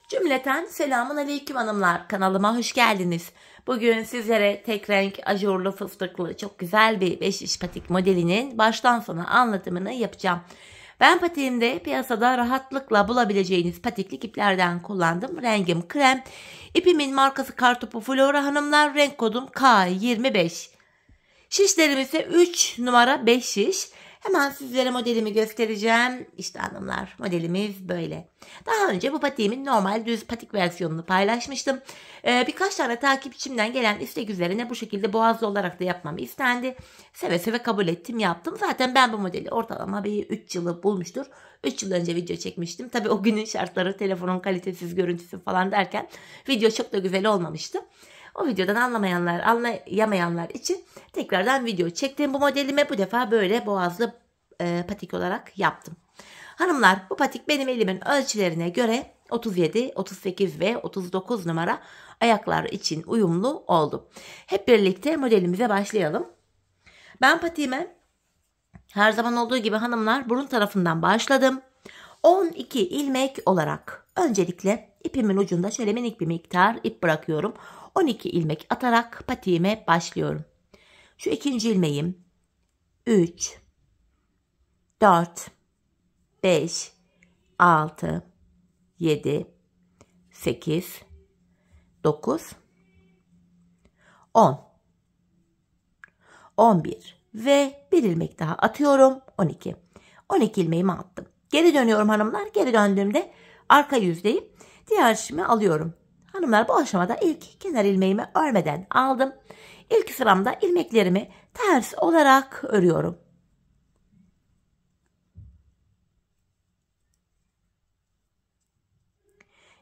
Cümleten selamun aleyküm hanımlar, kanalıma hoş geldiniz. Bugün sizlere tek renk ajurlu fıstıklı çok güzel bir 5 diş patik modelinin baştan sona anlatımını yapacağım. Ben patiğimde piyasada rahatlıkla bulabileceğiniz patiklik iplerden kullandım. Rengim krem, ipimin markası Kartopu Flora hanımlar, renk kodum K25. Şişlerim ise 3 numara 5 şiş. Hemen sizlere modelimi göstereceğim. İşte hanımlar, modelimiz böyle. Daha önce bu patiğimin normal düz patik versiyonunu paylaşmıştım. Birkaç tane takipçimden gelen istek üzerine bu şekilde boğazlı olarak da yapmamı istendi. Seve seve kabul ettim, yaptım. Zaten ben bu modeli ortalama bir 3 yılı bulmuştur. 3 yıl önce video çekmiştim. Tabii o günün şartları, telefonun kalitesiz görüntüsü falan derken video çok da güzel olmamıştı. O videodan anlayamayanlar için tekrardan video çektim. Bu modelime bu defa böyle boğazlı patik olarak yaptım. Hanımlar, bu patik benim elimin ölçülerine göre 37, 38 ve 39 numara ayaklar için uyumlu oldu. Hep birlikte modelimize başlayalım. Ben patiğime her zaman olduğu gibi hanımlar burun tarafından başladım. 12 ilmek olarak öncelikle ipimin ucunda şöyle minik bir miktar ip bırakıyorum. 12 ilmek atarak patiğime başlıyorum. Şu ikinci ilmeğim 3, 4, 5, 6, 7, 8, 9, 10, 11 ve bir ilmek daha atıyorum. 12. 12 ilmeğimi attım. Geri dönüyorum hanımlar. Geri döndüğümde arka yüzdeyim. Diğer şişimi alıyorum. Hanımlar, bu aşamada ilk kenar ilmeğimi örmeden aldım. İlk sıramda ilmeklerimi ters olarak örüyorum.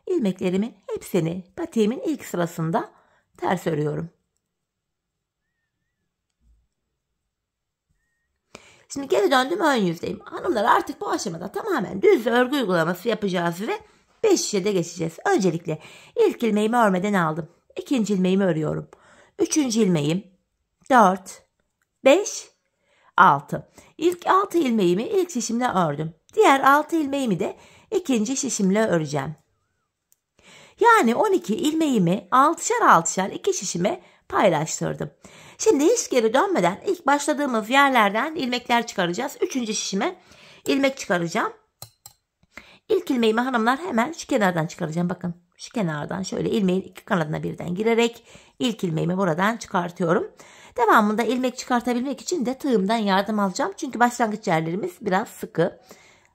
İlmeklerimin hepsini patiğimin ilk sırasında ters örüyorum. Şimdi geri döndüm, ön yüzdeyim. Hanımlar, artık bu aşamada tamamen düz örgü uygulaması yapacağız ve 5 şişede geçeceğiz. Öncelikle ilk ilmeğimi örmeden aldım. İkinci ilmeğimi örüyorum. Üçüncü ilmeğim 4, 5, 6. İlk 6 ilmeğimi ilk şişimle ördüm. Diğer 6 ilmeğimi de ikinci şişimle öreceğim. Yani 12 ilmeğimi 6'şar 6'şar iki şişime paylaştırdım. Şimdi hiç geri dönmeden ilk başladığımız yerlerden ilmekler çıkaracağız. Üçüncü şişime ilmek çıkaracağım. İlk ilmeğimi hanımlar hemen şu kenardan çıkaracağım. Bakın, şu kenardan şöyle ilmeğin iki kanadına birden girerek ilk ilmeğimi buradan çıkartıyorum. Devamında ilmek çıkartabilmek için de tığımdan yardım alacağım. Çünkü başlangıç yerlerimiz biraz sıkı.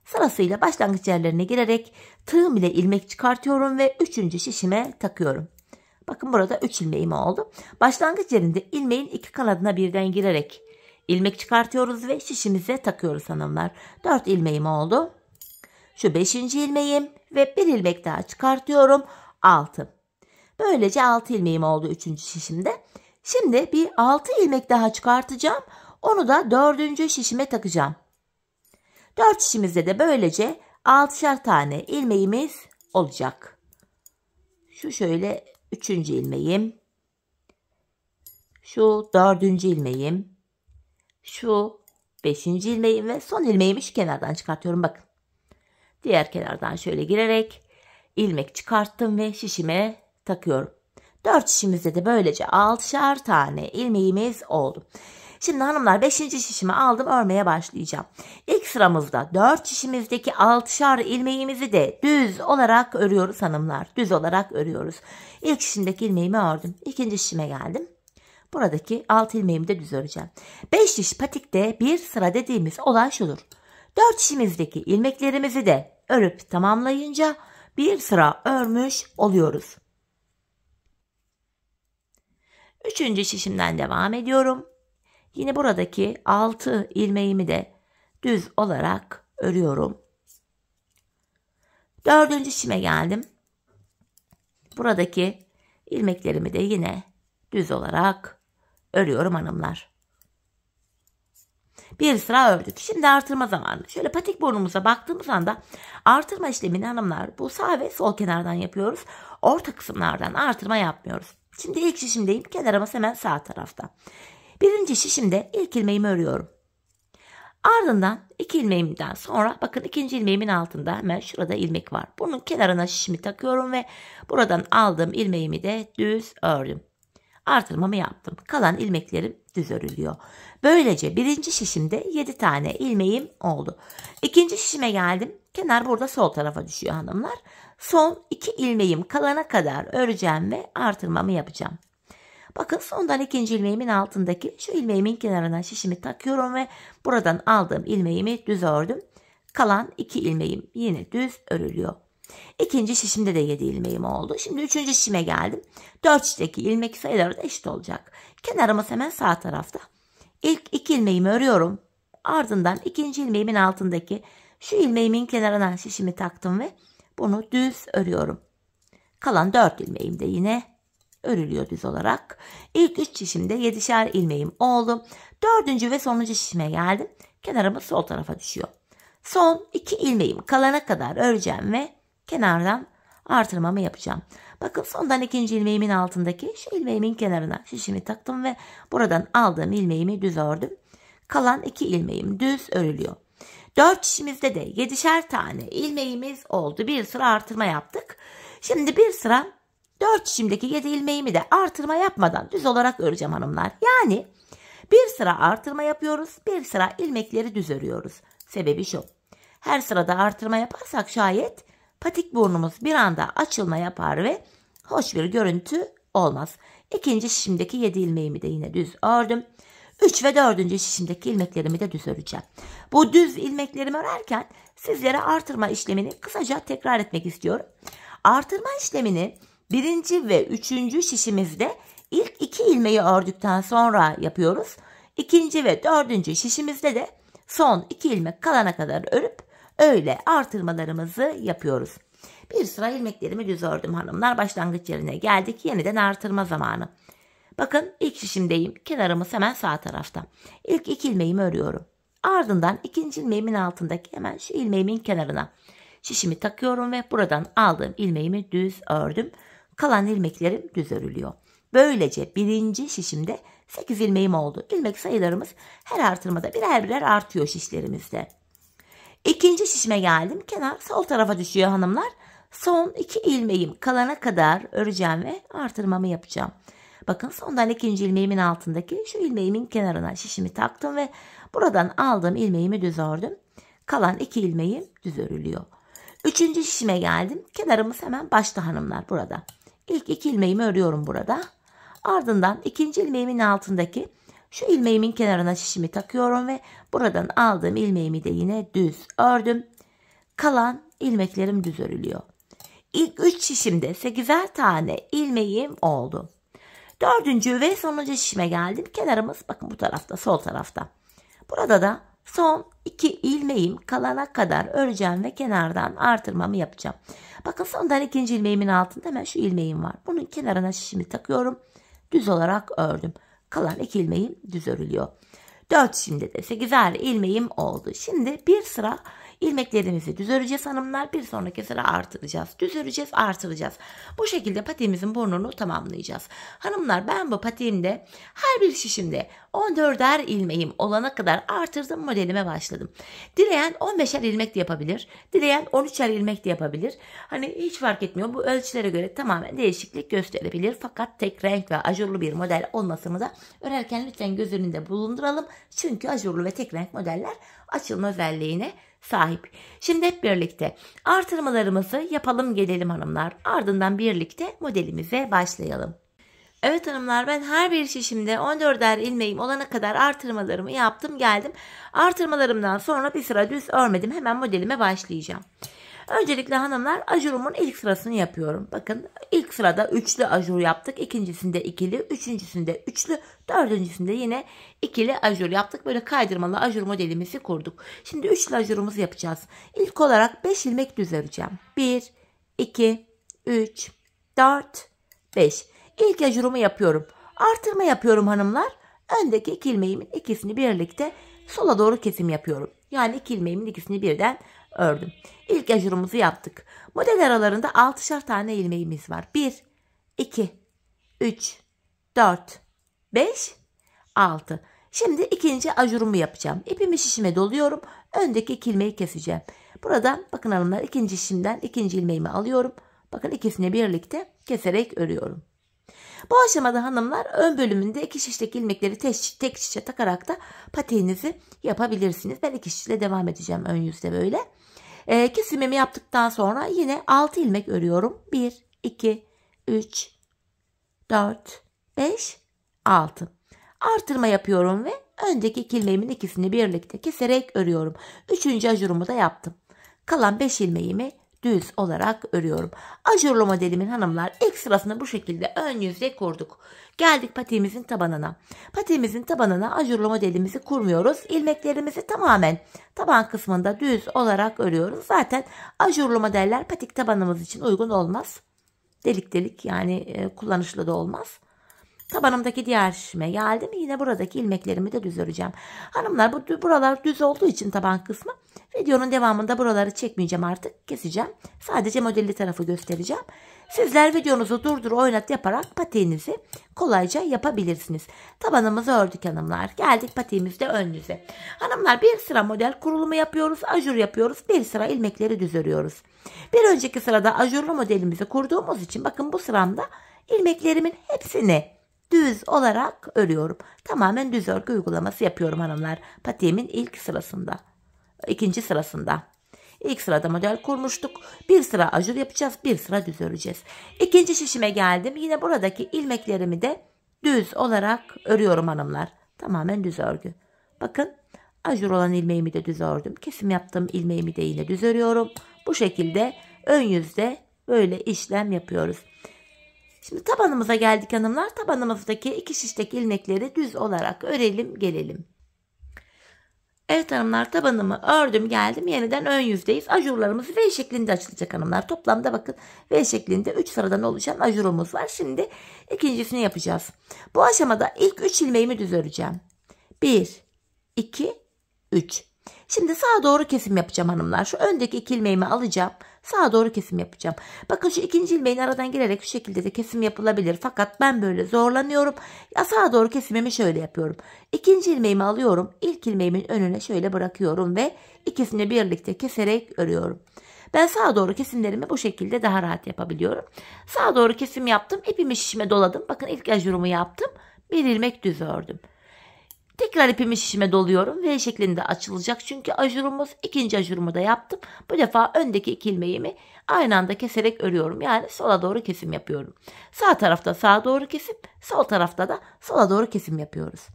Sırasıyla başlangıç yerlerine girerek tığım ile ilmek çıkartıyorum ve üçüncü şişime takıyorum. Bakın, burada 3 ilmeğim oldu. Başlangıç yerinde ilmeğin iki kanadına birden girerek ilmek çıkartıyoruz ve şişimize takıyoruz hanımlar. 4 ilmeğim oldu. Şu 5. ilmeğim ve bir ilmek daha çıkartıyorum. 6. Böylece 6 ilmeğim oldu 3. şişimde. Şimdi bir 6 ilmek daha çıkartacağım. Onu da 4. şişime takacağım. 4 şişimizde de böylece 6'şar tane ilmeğimiz olacak. Şu şöyle 3. ilmeğim. Şu 4. ilmeğim. Şu 5. ilmeğim ve son ilmeğimi şu kenardan çıkartıyorum. Bakın. Diğer kenardan şöyle girerek ilmek çıkarttım ve şişime takıyorum. 4 şişimizde de böylece 6'şar tane ilmeğimiz oldu. Şimdi hanımlar, 5. şişimi aldım, örmeye başlayacağım. İlk sıramızda 4 şişimizdeki 6'şar ilmeğimizi de düz olarak örüyoruz hanımlar. Düz olarak örüyoruz. İlk şişimdeki ilmeğimi ördüm. İkinci şişime geldim. Buradaki 6 ilmeğimi de düz öreceğim. 5 diş patikte bir sıra dediğimiz olay şudur. 4 şişimizdeki ilmeklerimizi de örüp tamamlayınca bir sıra örmüş oluyoruz. 3. şişimden devam ediyorum. Yine buradaki 6 ilmeğimi de düz olarak örüyorum. 4. şişime geldim. Buradaki ilmeklerimi de yine düz olarak örüyorum hanımlar. Bir sıra ördük. Şimdi artırma zamanı. Şöyle patik burnumuza baktığımız anda artırma işlemini hanımlar bu sağ ve sol kenardan yapıyoruz. Orta kısımlardan artırma yapmıyoruz. Şimdi ilk şişimdeyim. Kenarımız hemen sağ tarafta. 1. şişimde ilk ilmeğimi örüyorum. Ardından 2 ilmeğimden sonra bakın ikinci ilmeğimin altında hemen şurada ilmek var. Bunun kenarına şişimi takıyorum ve buradan aldığım ilmeğimi de düz ördüm. Artırmamı yaptım. Kalan ilmeklerim düz örülüyor. Böylece birinci şişimde 7 tane ilmeğim oldu. İkinci şişime geldim. Kenar burada sol tarafa düşüyor hanımlar. Son 2 ilmeğim kalana kadar öreceğim ve artırmamı yapacağım. Bakın sondan ikinci ilmeğimin altındaki şu ilmeğimin kenarına şişimi takıyorum ve buradan aldığım ilmeğimi düz ördüm. Kalan 2 ilmeğim yine düz örülüyor. İkinci şişimde de 7 ilmeğim oldu. Şimdi üçüncü şişime geldim. 4 şişteki ilmek sayıları da eşit olacak. Kenarımız hemen sağ tarafta. İlk 2 ilmeğimi örüyorum. Ardından ikinci ilmeğimin altındaki şu ilmeğimin kenarına şişimi taktım ve bunu düz örüyorum. Kalan 4 ilmeğim de yine örülüyor düz olarak. İlk 3 şişimde 7'şer ilmeğim oldu. Dördüncü ve sonuncu şişime geldim. Kenarımız sol tarafa düşüyor. Son 2 ilmeğim kalana kadar öreceğim ve kenardan artırmamı yapacağım. Bakın sondan ikinci ilmeğimin altındaki şu ilmeğimin kenarına şişimi taktım ve buradan aldığım ilmeğimi düz ördüm. Kalan 2 ilmeğim düz örülüyor. 4 şişimizde de 7'şer tane ilmeğimiz oldu. Bir sıra artırma yaptık. Şimdi bir sıra 4 şişimdeki 7 ilmeğimi de artırma yapmadan düz olarak öreceğim hanımlar. Yani bir sıra artırma yapıyoruz, bir sıra ilmekleri düz örüyoruz. Sebebi şu. Her sırada artırma yaparsak şayet patik burnumuz bir anda açılma yapar ve hoş bir görüntü olmaz. İkinci şişimdeki 7 ilmeğimi de yine düz ördüm. 3 ve 4. şişimdeki ilmeklerimi de düz öreceğim. Bu düz ilmeklerimi örerken sizlere artırma işlemini kısaca tekrar etmek istiyorum. Artırma işlemini 1. ve 3. şişimizde ilk 2 ilmeği ördükten sonra yapıyoruz. 2. ve 4. şişimizde de son 2 ilmek kalana kadar örüp öyle artırmalarımızı yapıyoruz. Bir sıra ilmeklerimi düz ördüm hanımlar. Başlangıç yerine geldik. Yeniden artırma zamanı. Bakın ilk şişimdeyim. Kenarımız hemen sağ tarafta. İlk 2 ilmeğimi örüyorum. Ardından ikinci ilmeğimin altındaki hemen şu ilmeğimin kenarına şişimi takıyorum ve buradan aldığım ilmeğimi düz ördüm. Kalan ilmeklerim düz örülüyor. Böylece birinci şişimde 8 ilmeğim oldu. İlmek sayılarımız her artırmada birer birer artıyor şişlerimizde. İkinci şişime geldim. Kenar sol tarafa düşüyor hanımlar. Son 2 ilmeğim kalana kadar öreceğim ve artırmamı yapacağım. Bakın sondan ikinci ilmeğimin altındaki şu ilmeğimin kenarına şişimi taktım ve buradan aldığım ilmeğimi düz ördüm. Kalan 2 ilmeğim düz örülüyor. Üçüncü şişime geldim. Kenarımız hemen başta hanımlar burada. İlk 2 ilmeğimi örüyorum burada. Ardından ikinci ilmeğimin altındaki şu ilmeğimin kenarına şişimi takıyorum ve buradan aldığım ilmeğimi de yine düz ördüm. Kalan ilmeklerim düz örülüyor. İlk 3 şişimde 8'er tane ilmeğim oldu. 4. ve sonuncu şişime geldim. Kenarımız bakın bu tarafta, sol tarafta. Burada da son 2 ilmeğim kalana kadar öreceğim ve kenardan artırmamı yapacağım. Bakın sondan ikinci ilmeğimin altında hemen şu ilmeğim var. Bunun kenarına şişimi takıyorum. Düz olarak ördüm. Kalan 2 ilmeğim düz örülüyor. 4 şimdi de 8'er ilmeğim oldu. Şimdi bir sıra ilmeklerimizi düz öreceğiz hanımlar. Bir sonraki sıra artıracağız. Düz öreceğiz, artıracağız. Bu şekilde patiğimizin burnunu tamamlayacağız. Hanımlar ben bu patiğimde her bir şişimde 14'er ilmeğim olana kadar artırdım, modelime başladım. Dileyen 15'er ilmek de yapabilir. Dileyen 13'er ilmek de yapabilir. Hani hiç fark etmiyor. Bu ölçülere göre tamamen değişiklik gösterebilir. Fakat tek renk ve ajurlu bir model olmasını da örerken lütfen göz önünde bulunduralım. Çünkü ajurlu ve tek renk modeller açılma özelliğine sahip. Şimdi hep birlikte artırmalarımızı yapalım gelelim hanımlar. Ardından birlikte modelimize başlayalım. Evet hanımlar ben her bir şişimde 14'er ilmeğim olana kadar artırmalarımı yaptım geldim. Artırmalarımdan sonra bir sıra düz örmedim. Hemen modelime başlayacağım. Öncelikle hanımlar ajurumun ilk sırasını yapıyorum. Bakın ilk sırada üçlü ajur yaptık. İkincisinde ikili, üçüncüsünde üçlü, dördüncüsünde yine ikili ajur yaptık. Böyle kaydırmalı ajur modelimizi kurduk. Şimdi üçlü ajurumuzu yapacağız. İlk olarak 5 ilmek düz öreceğim. 1, 2, 3, 4, 5. İlk ajurumu yapıyorum. Artırma yapıyorum hanımlar. Öndeki 2 ilmeğimin ikisini birlikte sola doğru kesim yapıyorum. Yani 2 ilmeğimin ikisini birden ördüm. İlk ajurumuzu yaptık. Model aralarında 6'şar tane ilmeğimiz var. 1, 2, 3, 4, 5, 6. Şimdi ikinci ajurumu yapacağım. İpimi şişime doluyorum. Öndeki iki ilmeği keseceğim. Burada bakın hanımlar ikinci şişimden ikinci ilmeğimi alıyorum. Bakın ikisini birlikte keserek örüyorum. Bu aşamada hanımlar ön bölümünde iki şişteki ilmekleri tek şişe takarak da patiğinizi yapabilirsiniz. Ben iki şişle devam edeceğim ön yüzde böyle. Kesimimi yaptıktan sonra yine 6 ilmek örüyorum. 1, 2, 3, 4, 5, 6. Artırma yapıyorum ve öndeki iki ilmeğimin ikisini birlikte keserek örüyorum. Üçüncü ajurumu da yaptım. Kalan 5 ilmeğimi düz olarak örüyorum. Ajurlu modelimin hanımlar ilk sırasını bu şekilde ön yüzde kurduk. Geldik patiğimizin tabanına. Patiğimizin tabanına ajurlu modelimizi kurmuyoruz. İlmeklerimizi tamamen taban kısmında düz olarak örüyoruz. Zaten ajurlu modeller patik tabanımız için uygun olmaz. Delik delik yani kullanışlı da olmaz. Tabanımdaki diğer şişime geldim. Yine buradaki ilmeklerimi de düz öreceğim. Hanımlar buralar düz olduğu için taban kısmı. Videonun devamında buraları çekmeyeceğim artık. Keseceğim. Sadece modelli tarafı göstereceğim. Sizler videonuzu durdur oynat yaparak patiğinizi kolayca yapabilirsiniz. Tabanımızı ördük hanımlar. Geldik patiğimizde ön yüze. Hanımlar bir sıra model kurulumu yapıyoruz. Ajur yapıyoruz. Bir sıra ilmekleri düz örüyoruz. Bir önceki sırada ajurlu modelimizi kurduğumuz için bakın bu sıramda ilmeklerimin hepsini düz olarak örüyorum. Tamamen düz örgü uygulaması yapıyorum hanımlar. Patiğimin ilk sırasında. İkinci sırasında. İlk sırada model kurmuştuk. Bir sıra ajur yapacağız. Bir sıra düz öreceğiz. İkinci şişime geldim. Yine buradaki ilmeklerimi de düz olarak örüyorum hanımlar. Tamamen düz örgü. Bakın ajur olan ilmeğimi de düz ördüm. Kesim yaptığım ilmeğimi de yine düz örüyorum. Bu şekilde ön yüzde böyle işlem yapıyoruz. Şimdi tabanımıza geldik hanımlar. Tabanımızdaki iki şişteki ilmekleri düz olarak örelim gelelim. Evet hanımlar tabanımı ördüm geldim. Yeniden ön yüzdeyiz. Ajurlarımız V şeklinde açılacak hanımlar. Toplamda bakın V şeklinde 3 sıradan oluşan ajurumuz var. Şimdi ikincisini yapacağız. Bu aşamada ilk 3 ilmeğimi düz öreceğim. 1, 2, 3. Şimdi sağa doğru kesim yapacağım hanımlar. Şu öndeki iki ilmeğimi alacağım. Sağa doğru kesim yapacağım. Bakın şu ikinci ilmeğin aradan girerek şu şekilde de kesim yapılabilir. Fakat ben böyle zorlanıyorum. Ya sağa doğru kesimimi şöyle yapıyorum. İkinci ilmeğimi alıyorum. İlk ilmeğimin önüne şöyle bırakıyorum ve ikisini birlikte keserek örüyorum. Ben sağa doğru kesimlerimi bu şekilde daha rahat yapabiliyorum. Sağa doğru kesim yaptım. İpimi şişime doladım. Bakın ilk ajurumu yaptım. Bir ilmek düz ördüm. Tekrar ipimi şişime doluyorum. V şeklinde açılacak. Çünkü ajurumuz ikinci ajurumu da yaptım. Bu defa öndeki iki ilmeğimi aynı anda keserek örüyorum. Yani sola doğru kesim yapıyorum. Sağ tarafta sağa doğru kesim. Sol tarafta da sola doğru kesim yapıyoruz.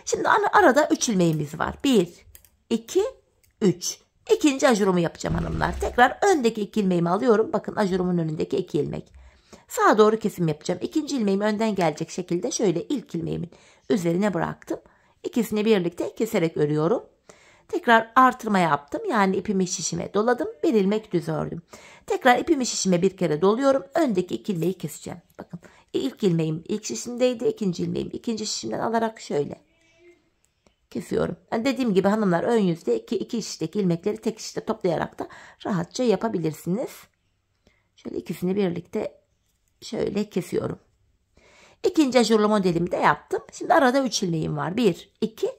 Şimdi arada 3 ilmeğimiz var. 1, 2, 3. İkinci ajurumu yapacağım hanımlar. Tekrar öndeki iki ilmeğimi alıyorum. Bakın ajurumun önündeki iki ilmek. Sağa doğru kesim yapacağım. İkinci ilmeğimi önden gelecek şekilde şöyle ilk ilmeğimin üzerine bıraktım. İkisini birlikte keserek örüyorum. Tekrar artırma yaptım. Yani ipimi şişime doladım. Bir ilmek düz ördüm. Tekrar ipimi şişime bir kere doluyorum. Öndeki iki ilmeği keseceğim. Bakın ilk ilmeğim ilk şişimdeydi. İkinci ilmeğim ikinci şişimden alarak şöyle kesiyorum. Yani dediğim gibi hanımlar ön yüzde iki şişteki ilmekleri tek şişte toplayarak da rahatça yapabilirsiniz. Şöyle ikisini birlikte şöyle kesiyorum. İkinci ajurlu modelimi de yaptım. Şimdi arada 3 ilmeğim var. 1, 2,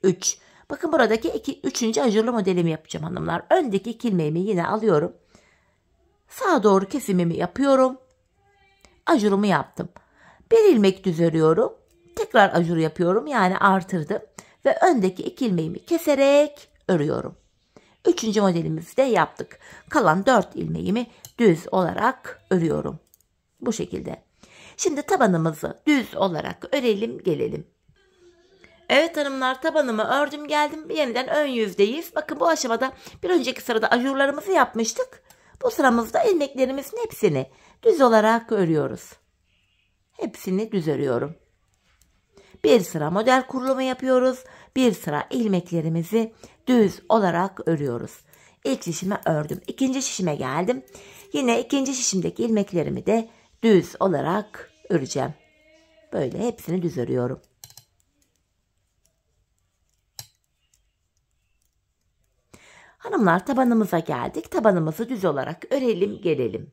3. Bakın buradaki üçüncü ajurlu modelimi yapacağım hanımlar. Öndeki iki ilmeğimi yine alıyorum. Sağa doğru kesimimi yapıyorum. Ajurumu yaptım. Bir ilmek düz örüyorum. Tekrar ajur yapıyorum. Yani artırdım. Ve öndeki iki ilmeğimi keserek örüyorum. Üçüncü modelimizi de yaptık. Kalan 4 ilmeğimi düz olarak örüyorum. Bu şekilde. Şimdi tabanımızı düz olarak örelim gelelim. Evet hanımlar tabanımı ördüm geldim. Yeniden ön yüzdeyiz. Bakın bu aşamada bir önceki sırada ajurlarımızı yapmıştık. Bu sıramızda ilmeklerimizin hepsini düz olarak örüyoruz. Hepsini düz örüyorum. Bir sıra model kurulumu yapıyoruz. Bir sıra ilmeklerimizi düz olarak örüyoruz. İlk şişime ördüm. İkinci şişime geldim. Yine ikinci şişimdeki ilmeklerimi de düz olarak öreceğim. Böyle hepsini düz örüyorum. Hanımlar tabanımıza geldik. Tabanımızı düz olarak örelim gelelim.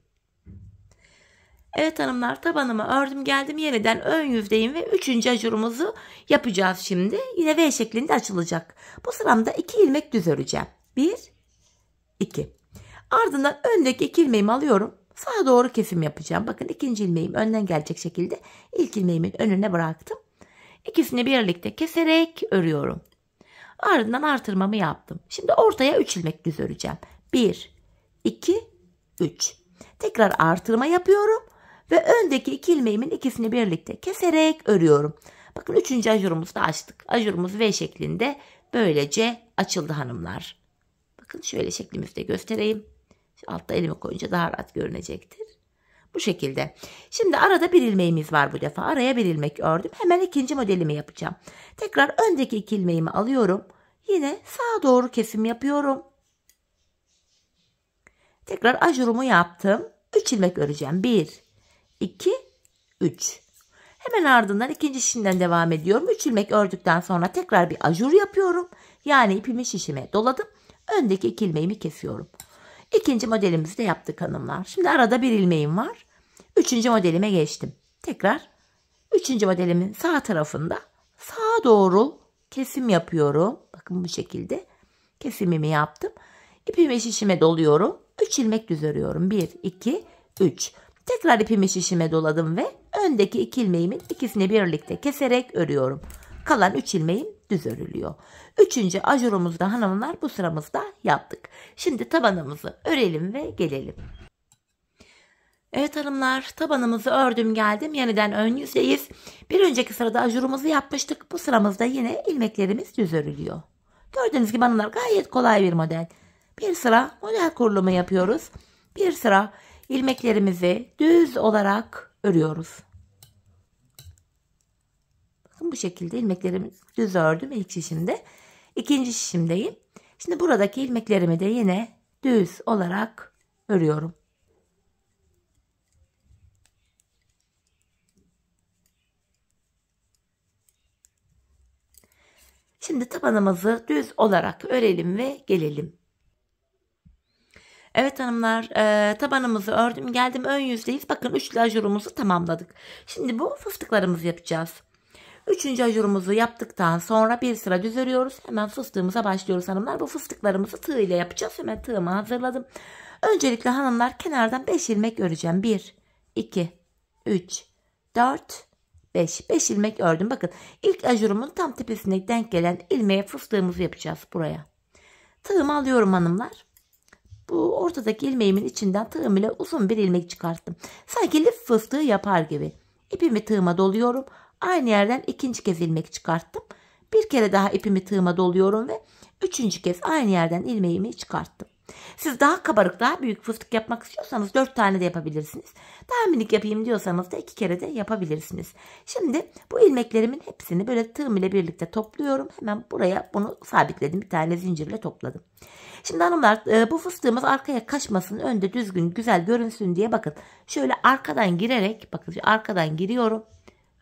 Evet hanımlar, tabanımı ördüm geldim, yeniden ön yüzdeyim ve 3. ajurumuzu yapacağız şimdi. Yine V şeklinde açılacak. Bu sıramda 2 ilmek düz öreceğim. 1, 2. Ardından öndeki 2 ilmeğimi alıyorum. Sağa doğru kesim yapacağım. Bakın ikinci ilmeğim önden gelecek şekilde ilk ilmeğimin önüne bıraktım. İkisini birlikte keserek örüyorum. Ardından artırmamı yaptım. Şimdi ortaya 3 ilmek düz öreceğim. 1, 2, 3. Tekrar artırma yapıyorum. Ve öndeki 2 ilmeğimin ikisini birlikte keserek örüyorum. Bakın 3. ajurumuzu da açtık. Ajurumuz V şeklinde böylece açıldı hanımlar. Bakın şöyle şeklimizi de göstereyim. Şu altta elimi koyunca daha rahat görünecektir. Bu şekilde. Şimdi arada bir ilmeğimiz var bu defa. Araya bir ilmek ördüm. Hemen ikinci modelimi yapacağım. Tekrar öndeki 2 ilmeğimi alıyorum. Yine sağa doğru kesim yapıyorum. Tekrar ajurumu yaptım. 3 ilmek öreceğim. 1, 2, 3. Hemen ardından ikinci şişimden devam ediyorum. 3 ilmek ördükten sonra tekrar bir ajur yapıyorum. Yani ipimi şişime doladım. Öndeki 2 ilmeğimi kesiyorum. İkinci modelimizi de yaptık hanımlar. Şimdi arada bir ilmeğim var. 3. modelime geçtim. Tekrar 3. modelimin sağ tarafında sağa doğru kesim yapıyorum. Bakın bu şekilde kesimimi yaptım. İpimi şişime doluyorum. 3 ilmek düz örüyorum. 1, 2, 3. Tekrar ipimi şişime doladım ve öndeki 2 ilmeğimin ikisini birlikte keserek örüyorum. Kalan 3 ilmeğim düz örülüyor. 3. ajurumuzu da hanımlar bu sıramızda yaptık. Şimdi tabanımızı örelim ve gelelim. Evet hanımlar, tabanımızı ördüm geldim. Yeniden ön yüzdeyiz. Bir önceki sırada ajurumuzu yapmıştık. Bu sıramızda yine ilmeklerimiz düz örülüyor. Gördüğünüz gibi hanımlar gayet kolay bir model. Bir sıra model kurulumu yapıyoruz. Bir sıra ilmeklerimizi düz olarak örüyoruz. Bakın bu şekilde ilmeklerimi düz ördüm ilk şişimde. İkinci şişimdeyim. Şimdi buradaki ilmeklerimi de yine düz olarak örüyorum. Şimdi tabanımızı düz olarak örelim ve gelelim. Evet hanımlar, tabanımızı ördüm geldim, ön yüzdeyiz. Bakın üçlü ajurumuzu tamamladık. Şimdi bu fıstıklarımızı yapacağız. 3. ajurumuzu yaptıktan sonra bir sıra düz örüyoruz. Hemen fıstığımıza başlıyoruz hanımlar. Bu fıstıklarımızı tığ ile yapacağız. Hemen tığımı hazırladım. Öncelikle hanımlar kenardan 5 ilmek öreceğim. 1, 2, 3, 4, 5. 5 ilmek ördüm. Bakın ilk ajurumun tam tepesine denk gelen ilmeğe fıstığımızı yapacağız buraya. Tığımı alıyorum hanımlar. Bu ortadaki ilmeğimin içinden tığım ile uzun bir ilmek çıkarttım. Sanki lif fıstığı yapar gibi. İpimi tığıma doluyorum. Aynı yerden ikinci kez ilmek çıkarttım. Bir kere daha ipimi tığıma doluyorum ve üçüncü kez aynı yerden ilmeğimi çıkarttım. Siz daha kabarık, daha büyük fıstık yapmak istiyorsanız 4 tane de yapabilirsiniz. Daha minik yapayım diyorsanız da 2 kere de yapabilirsiniz. Şimdi bu ilmeklerimin hepsini böyle tığım ile birlikte topluyorum. Hemen buraya bunu sabitledim. Bir tane zincirle topladım. Şimdi hanımlar bu fıstığımız arkaya kaçmasın, önde düzgün güzel görünsün diye bakın. Şöyle arkadan girerek, bakın arkadan giriyorum.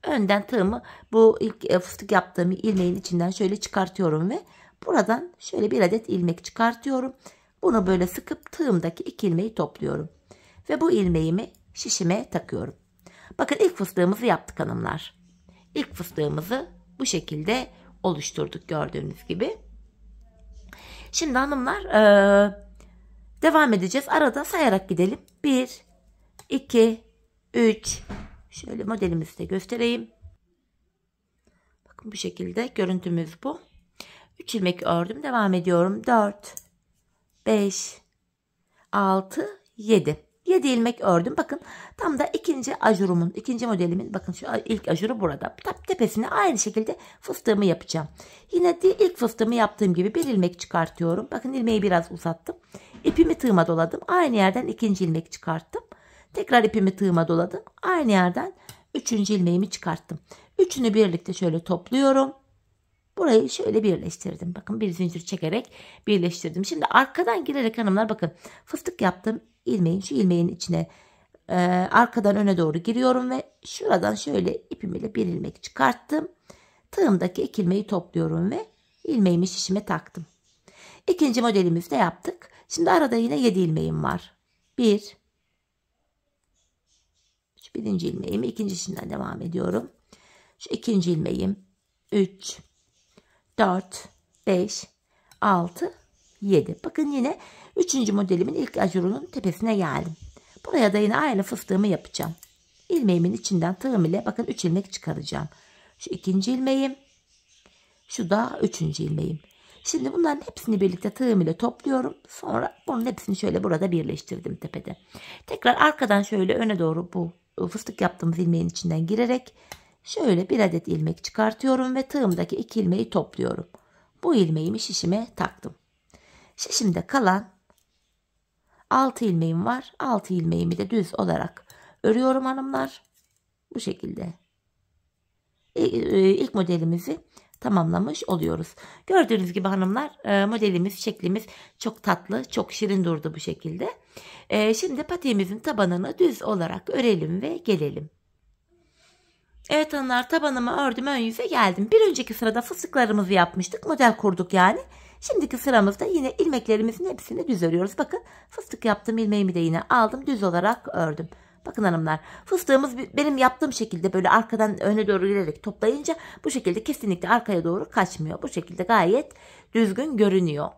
Önden tığımı bu ilk fıstık yaptığım ilmeğin içinden şöyle çıkartıyorum ve buradan şöyle bir adet ilmek çıkartıyorum. Bunu böyle sıkıp tığımdaki 2 ilmeği topluyorum. Ve bu ilmeğimi şişime takıyorum. Bakın ilk fıstığımızı yaptık hanımlar. İlk fıstığımızı bu şekilde oluşturduk gördüğünüz gibi. Şimdi hanımlar devam edeceğiz. Arada sayarak gidelim. 1, 2, 3. Şöyle modelimizi de göstereyim. Bakın bu şekilde görüntümüz bu. 3 ilmek ördüm. Devam ediyorum. 4, 5, 6, 7. 7 ilmek ördüm. Bakın tam da ikinci modelimin bakın şu ilk ajuru burada. Tam tepesine aynı şekilde fıstığımı yapacağım. Yine de ilk fıstığımı yaptığım gibi bir ilmek çıkartıyorum. Bakın ilmeği biraz uzattım. İpimi tığıma doladım. Aynı yerden ikinci ilmek çıkarttım. Tekrar ipimi tığıma doladım. Aynı yerden üçüncü ilmeğimi çıkarttım. Üçünü birlikte şöyle topluyorum. Burayı şöyle birleştirdim. Bakın bir zincir çekerek birleştirdim. Şimdi arkadan girerek hanımlar bakın fıstık yaptım. Şu ilmeğin içine arkadan öne doğru giriyorum ve şuradan şöyle ipimle bir ilmek çıkarttım. Tığımdaki 2 ilmeği topluyorum ve ilmeğimi şişime taktım. İkinci modelimizi de yaptık. Şimdi arada yine 7 ilmeğim var. 1, birinci ilmeğimi ikinci şişimden devam ediyorum. Şu ikinci ilmeğim 3, 4, 5, 6, 7. Bakın yine 3. modelimin ilk ajurunun tepesine geldim. Buraya da yine aynı fıstığımı yapacağım. İlmeğimin içinden tığım ile bakın 3 ilmek çıkaracağım. Şu ikinci ilmeğim, şu da 3. ilmeğim. Şimdi bunların hepsini birlikte tığım ile topluyorum. Sonra bunun hepsini şöyle burada birleştirdim tepede. Tekrar arkadan şöyle öne doğru bu fıstık yaptığımız ilmeğin içinden girerek şöyle bir adet ilmek çıkartıyorum ve tığımdaki 2 ilmeği topluyorum. Bu ilmeğimi şişime taktım. Şişimde kalan 6 ilmeğim var. 6 ilmeğimi de düz olarak örüyorum hanımlar. Bu şekilde. İlk modelimizi tamamlamış oluyoruz. Gördüğünüz gibi hanımlar modelimiz, şeklimiz çok tatlı, çok şirin durdu bu şekilde. Şimdi patiğimizin tabanını düz olarak örelim ve gelelim. Evet hanımlar, tabanımı ördüm, ön yüze geldim. Bir önceki sırada fıstıklarımızı yapmıştık. Model kurduk yani. Şimdiki sıramızda yine ilmeklerimizin hepsini düz örüyoruz. Bakın fıstık yaptığım ilmeğimi de yine aldım, düz olarak ördüm. Bakın hanımlar, fıstığımız benim yaptığım şekilde böyle arkadan öne doğru girerek toplayınca bu şekilde kesinlikle arkaya doğru kaçmıyor. Bu şekilde gayet düzgün görünüyor.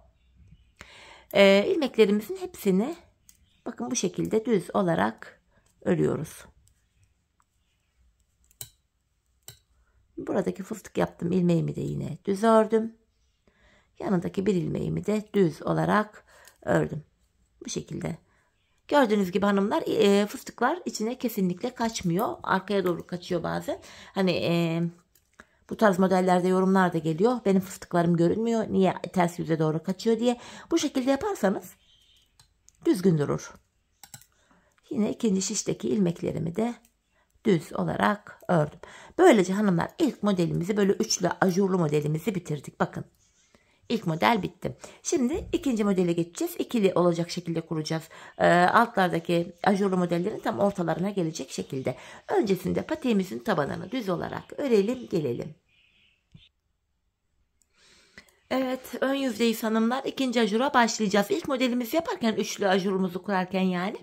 İlmeklerimizin hepsini bakın bu şekilde düz olarak örüyoruz. Buradaki fıstık yaptığım ilmeğimi de yine düz ördüm. Yanındaki bir ilmeğimi de düz olarak ördüm. Bu şekilde. Gördüğünüz gibi hanımlar fıstıklar içine kesinlikle kaçmıyor. Arkaya doğru kaçıyor bazen. Hani bu tarz modellerde yorumlar da geliyor. Benim fıstıklarım görünmüyor. Niye ters yüze doğru kaçıyor diye. Bu şekilde yaparsanız düzgün durur. Yine ikinci şişteki ilmeklerimi de düz olarak ördüm. Böylece hanımlar ilk modelimizi, böyle üçlü ajurlu modelimizi bitirdik. Bakın. İlk model bitti. Şimdi ikinci modele geçeceğiz. İkili olacak şekilde kuracağız. Altlardaki ajurlu modellerin tam ortalarına gelecek şekilde. Öncesinde patiğimizin tabanını düz olarak örelim, gelelim. Evet, ön yüzdeyiz hanımlar. İkinci ajura başlayacağız. İlk modelimizi yaparken, üçlü ajurumuzu kurarken yani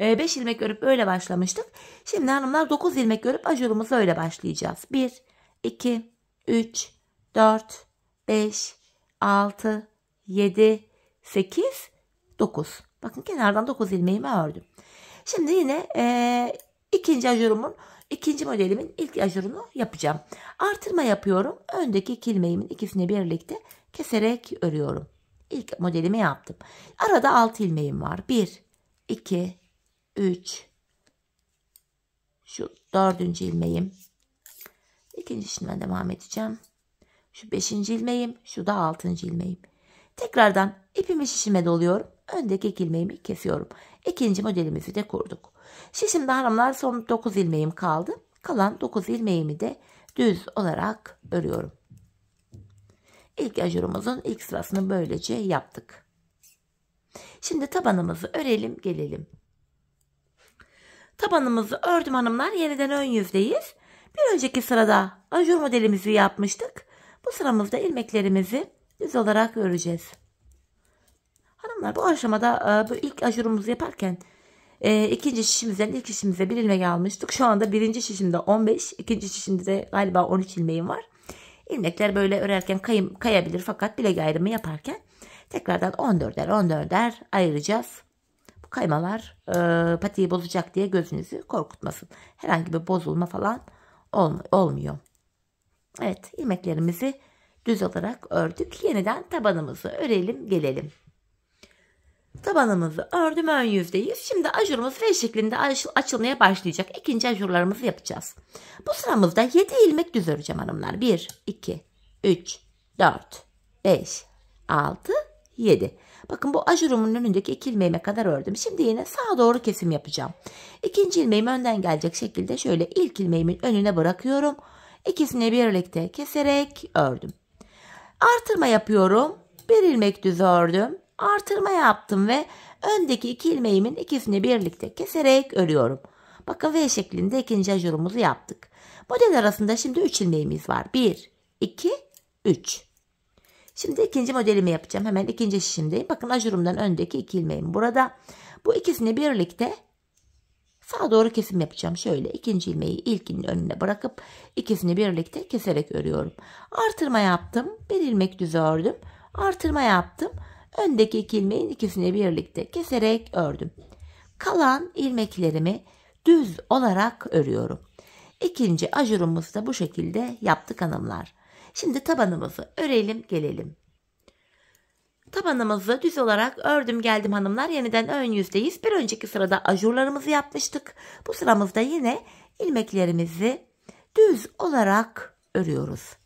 5 ilmek örüp öyle başlamıştık. Şimdi hanımlar 9 ilmek örüp ajurumuza öyle başlayacağız. 1, 2, 3, 4, 5, 6, 7, 8, 9. Bakın kenardan 9 ilmeğimi ördüm. Şimdi yine ikinci ajurumun, ikinci modelimin ilk ajurunu yapacağım. Artırma yapıyorum. Öndeki 2 ilmeğimin ikisini birlikte keserek örüyorum. İlk modelimi yaptım. Arada 6 ilmeğim var. 1, 2, 3, şu 4. ilmeğim. İkinci şişimden devam edeceğim. Şu 5. ilmeğim, şu da 6. ilmeğim. Tekrardan ipimi şişime doluyorum. Öndeki 2 ilmeğimi kesiyorum. İkinci modelimizi de kurduk. Şişimde hanımlar son 9 ilmeğim kaldı. Kalan 9 ilmeğimi de düz olarak örüyorum. İlk ajurumuzun ilk sırasını böylece yaptık. Şimdi tabanımızı örelim, gelelim. Tabanımızı ördüm hanımlar. Yeniden ön yüzdeyiz. Bir önceki sırada ajur modelimizi yapmıştık. Bu sıramızda ilmeklerimizi düz olarak öreceğiz. Hanımlar, bu aşamada bu ilk ajurumuzu yaparken ikinci şişimizden ilk şişimize bir ilmek almıştık. Şu anda birinci şişimde 15, ikinci şişimde de galiba 13 ilmeğim var. İlmekler böyle örerken kayabilir, fakat bilek ayrımı yaparken tekrardan 14'er ayıracağız. Bu kaymalar patiği bozacak diye gözünüzü korkutmasın. Herhangi bir bozulma falan olmuyor. Evet, ilmeklerimizi düz olarak ördük. Yeniden tabanımızı örelim, gelelim. Tabanımızı ördüm, ön yüzdeyiz. Şimdi ajurumuz V şeklinde açılmaya başlayacak. İkinci ajurlarımızı yapacağız. Bu sıramızda 7 ilmek düz öreceğim hanımlar. 1, 2, 3, 4, 5, 6, 7. Bakın bu ajurumun önündeki 2 ilmeğime kadar ördüm. Şimdi yine sağa doğru kesim yapacağım. İkinci ilmeğim önden gelecek şekilde şöyle ilk ilmeğimin önüne bırakıyorum. İkisini birlikte keserek ördüm. Artırma yapıyorum. Bir ilmek düz ördüm. Artırma yaptım ve öndeki 2 ilmeğimin ikisini birlikte keserek örüyorum. Bakın V şeklinde ikinci ajurumuzu yaptık. Model arasında şimdi 3 ilmeğimiz var. 1, 2, 3. Şimdi ikinci modelimi yapacağım. Hemen ikinci şişimdeyim. Bakın ajurumdan öndeki 2 ilmeğim burada. Bu ikisini birlikte sağa doğru kesim yapacağım. Şöyle ikinci ilmeği ilkinin önüne bırakıp ikisini birlikte keserek örüyorum. Artırma yaptım. Bir ilmek düz ördüm. Artırma yaptım. Öndeki iki ilmeğin ikisini birlikte keserek ördüm. Kalan ilmeklerimi düz olarak örüyorum. İkinci ajurumuzu da bu şekilde yaptık hanımlar. Şimdi tabanımızı örelim gelelim. Tabanımızı düz olarak ördüm geldim hanımlar. Yeniden ön yüzdeyiz. Bir önceki sırada ajurlarımızı yapmıştık. Bu sıramızda yine ilmeklerimizi düz olarak örüyoruz.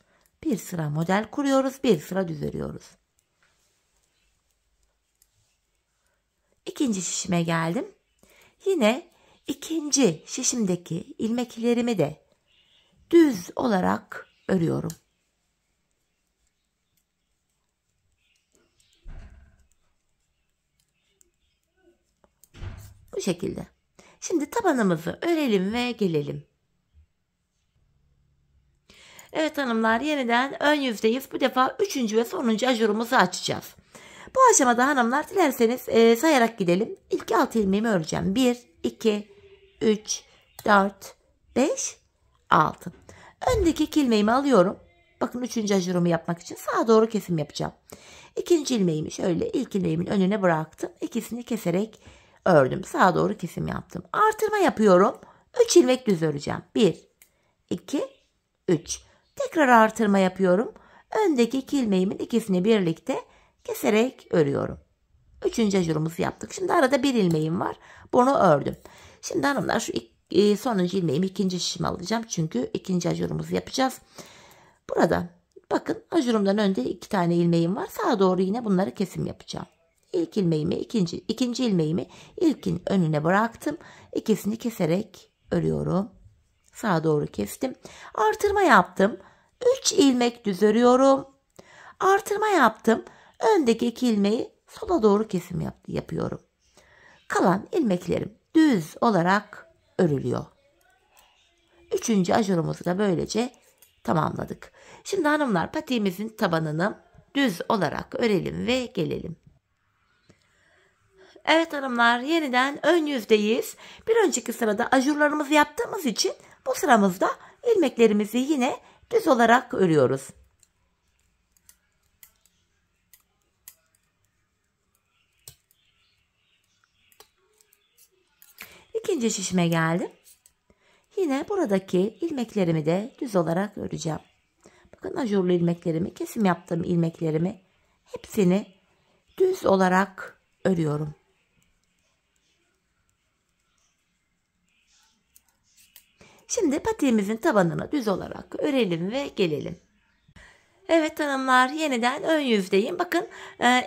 Bir sıra model kuruyoruz. Bir sıra düz örüyoruz. İkinci şişime geldim. Yine ikinci şişimdeki ilmeklerimi de düz olarak örüyorum. Bu şekilde. Şimdi tabanımızı örelim ve gelelim. Evet hanımlar, yeniden ön yüzdeyiz. Bu defa üçüncü ve sonuncu ajurumuzu açacağız. Bu aşamada hanımlar dilerseniz sayarak gidelim. İlk 6 ilmeğimi öreceğim. 1, 2, 3, 4, 5, 6. Öndeki 2 ilmeğimi alıyorum. Bakın üçüncü ajurumu yapmak için sağa doğru kesim yapacağım. İkinci ilmeğimi şöyle ilk ilmeğimin önüne bıraktım. İkisini keserek ördüm. Sağa doğru kesim yaptım. Artırma yapıyorum. 3 ilmek düz öreceğim. 1, 2, 3. Tekrar artırma yapıyorum. Öndeki 2 ilmeğimin ikisini birlikte keserek örüyorum. Üçüncü ajurumuzu yaptık. Şimdi arada bir ilmeğim var. Bunu ördüm. Şimdi hanımlar şu sonuncu ilmeğimi ikinci şişime alacağım. Çünkü ikinci ajurumuzu yapacağız. Burada bakın ajurumdan önde 2 tane ilmeğim var. Sağa doğru yine bunları kesim yapacağım. İlk ilmeğimi ikinci ilmeğimi ilkin önüne bıraktım. İkisini keserek örüyorum. Sağa doğru kestim. Artırma yaptım. 3 ilmek düz örüyorum. Artırma yaptım. Öndeki 2 ilmeği sola doğru kesim yapıyorum. Kalan ilmeklerim düz olarak örülüyor. Üçüncü ajurumuzu da böylece tamamladık. Şimdi hanımlar patiğimizin tabanını düz olarak örelim ve gelelim. Evet hanımlar, yeniden ön yüzdeyiz. Bir önceki sırada ajurlarımızı yaptığımız için bu sıramızda ilmeklerimizi yine düz olarak örüyoruz. İkinci şişime geldim. Yine buradaki ilmeklerimi de düz olarak öreceğim. Bakın ajurlu ilmeklerimi, kesim yaptığım ilmeklerimi hepsini düz olarak örüyorum. Şimdi patiğimizin tabanını düz olarak örelim ve gelelim. Evet hanımlar, yeniden ön yüzdeyim. Bakın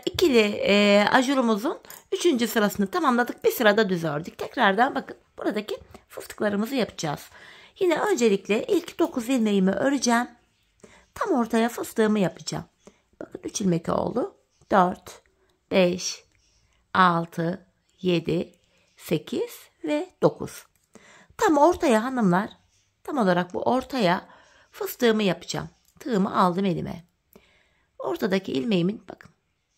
ikili ajurumuzun 3. sırasını tamamladık. Bir sırada düz ördük. Tekrardan bakın buradaki fıstıklarımızı yapacağız. Yine öncelikle ilk 9 ilmeğimi öreceğim. Tam ortaya fıstığımı yapacağım. Bakın 3 ilmek oldu. 4, 5, 6, 7, 8 ve 9. Tam ortaya hanımlar, tam olarak bu ortaya fıstığımı yapacağım. Tığımı aldım elime. Ortadaki ilmeğimin bakın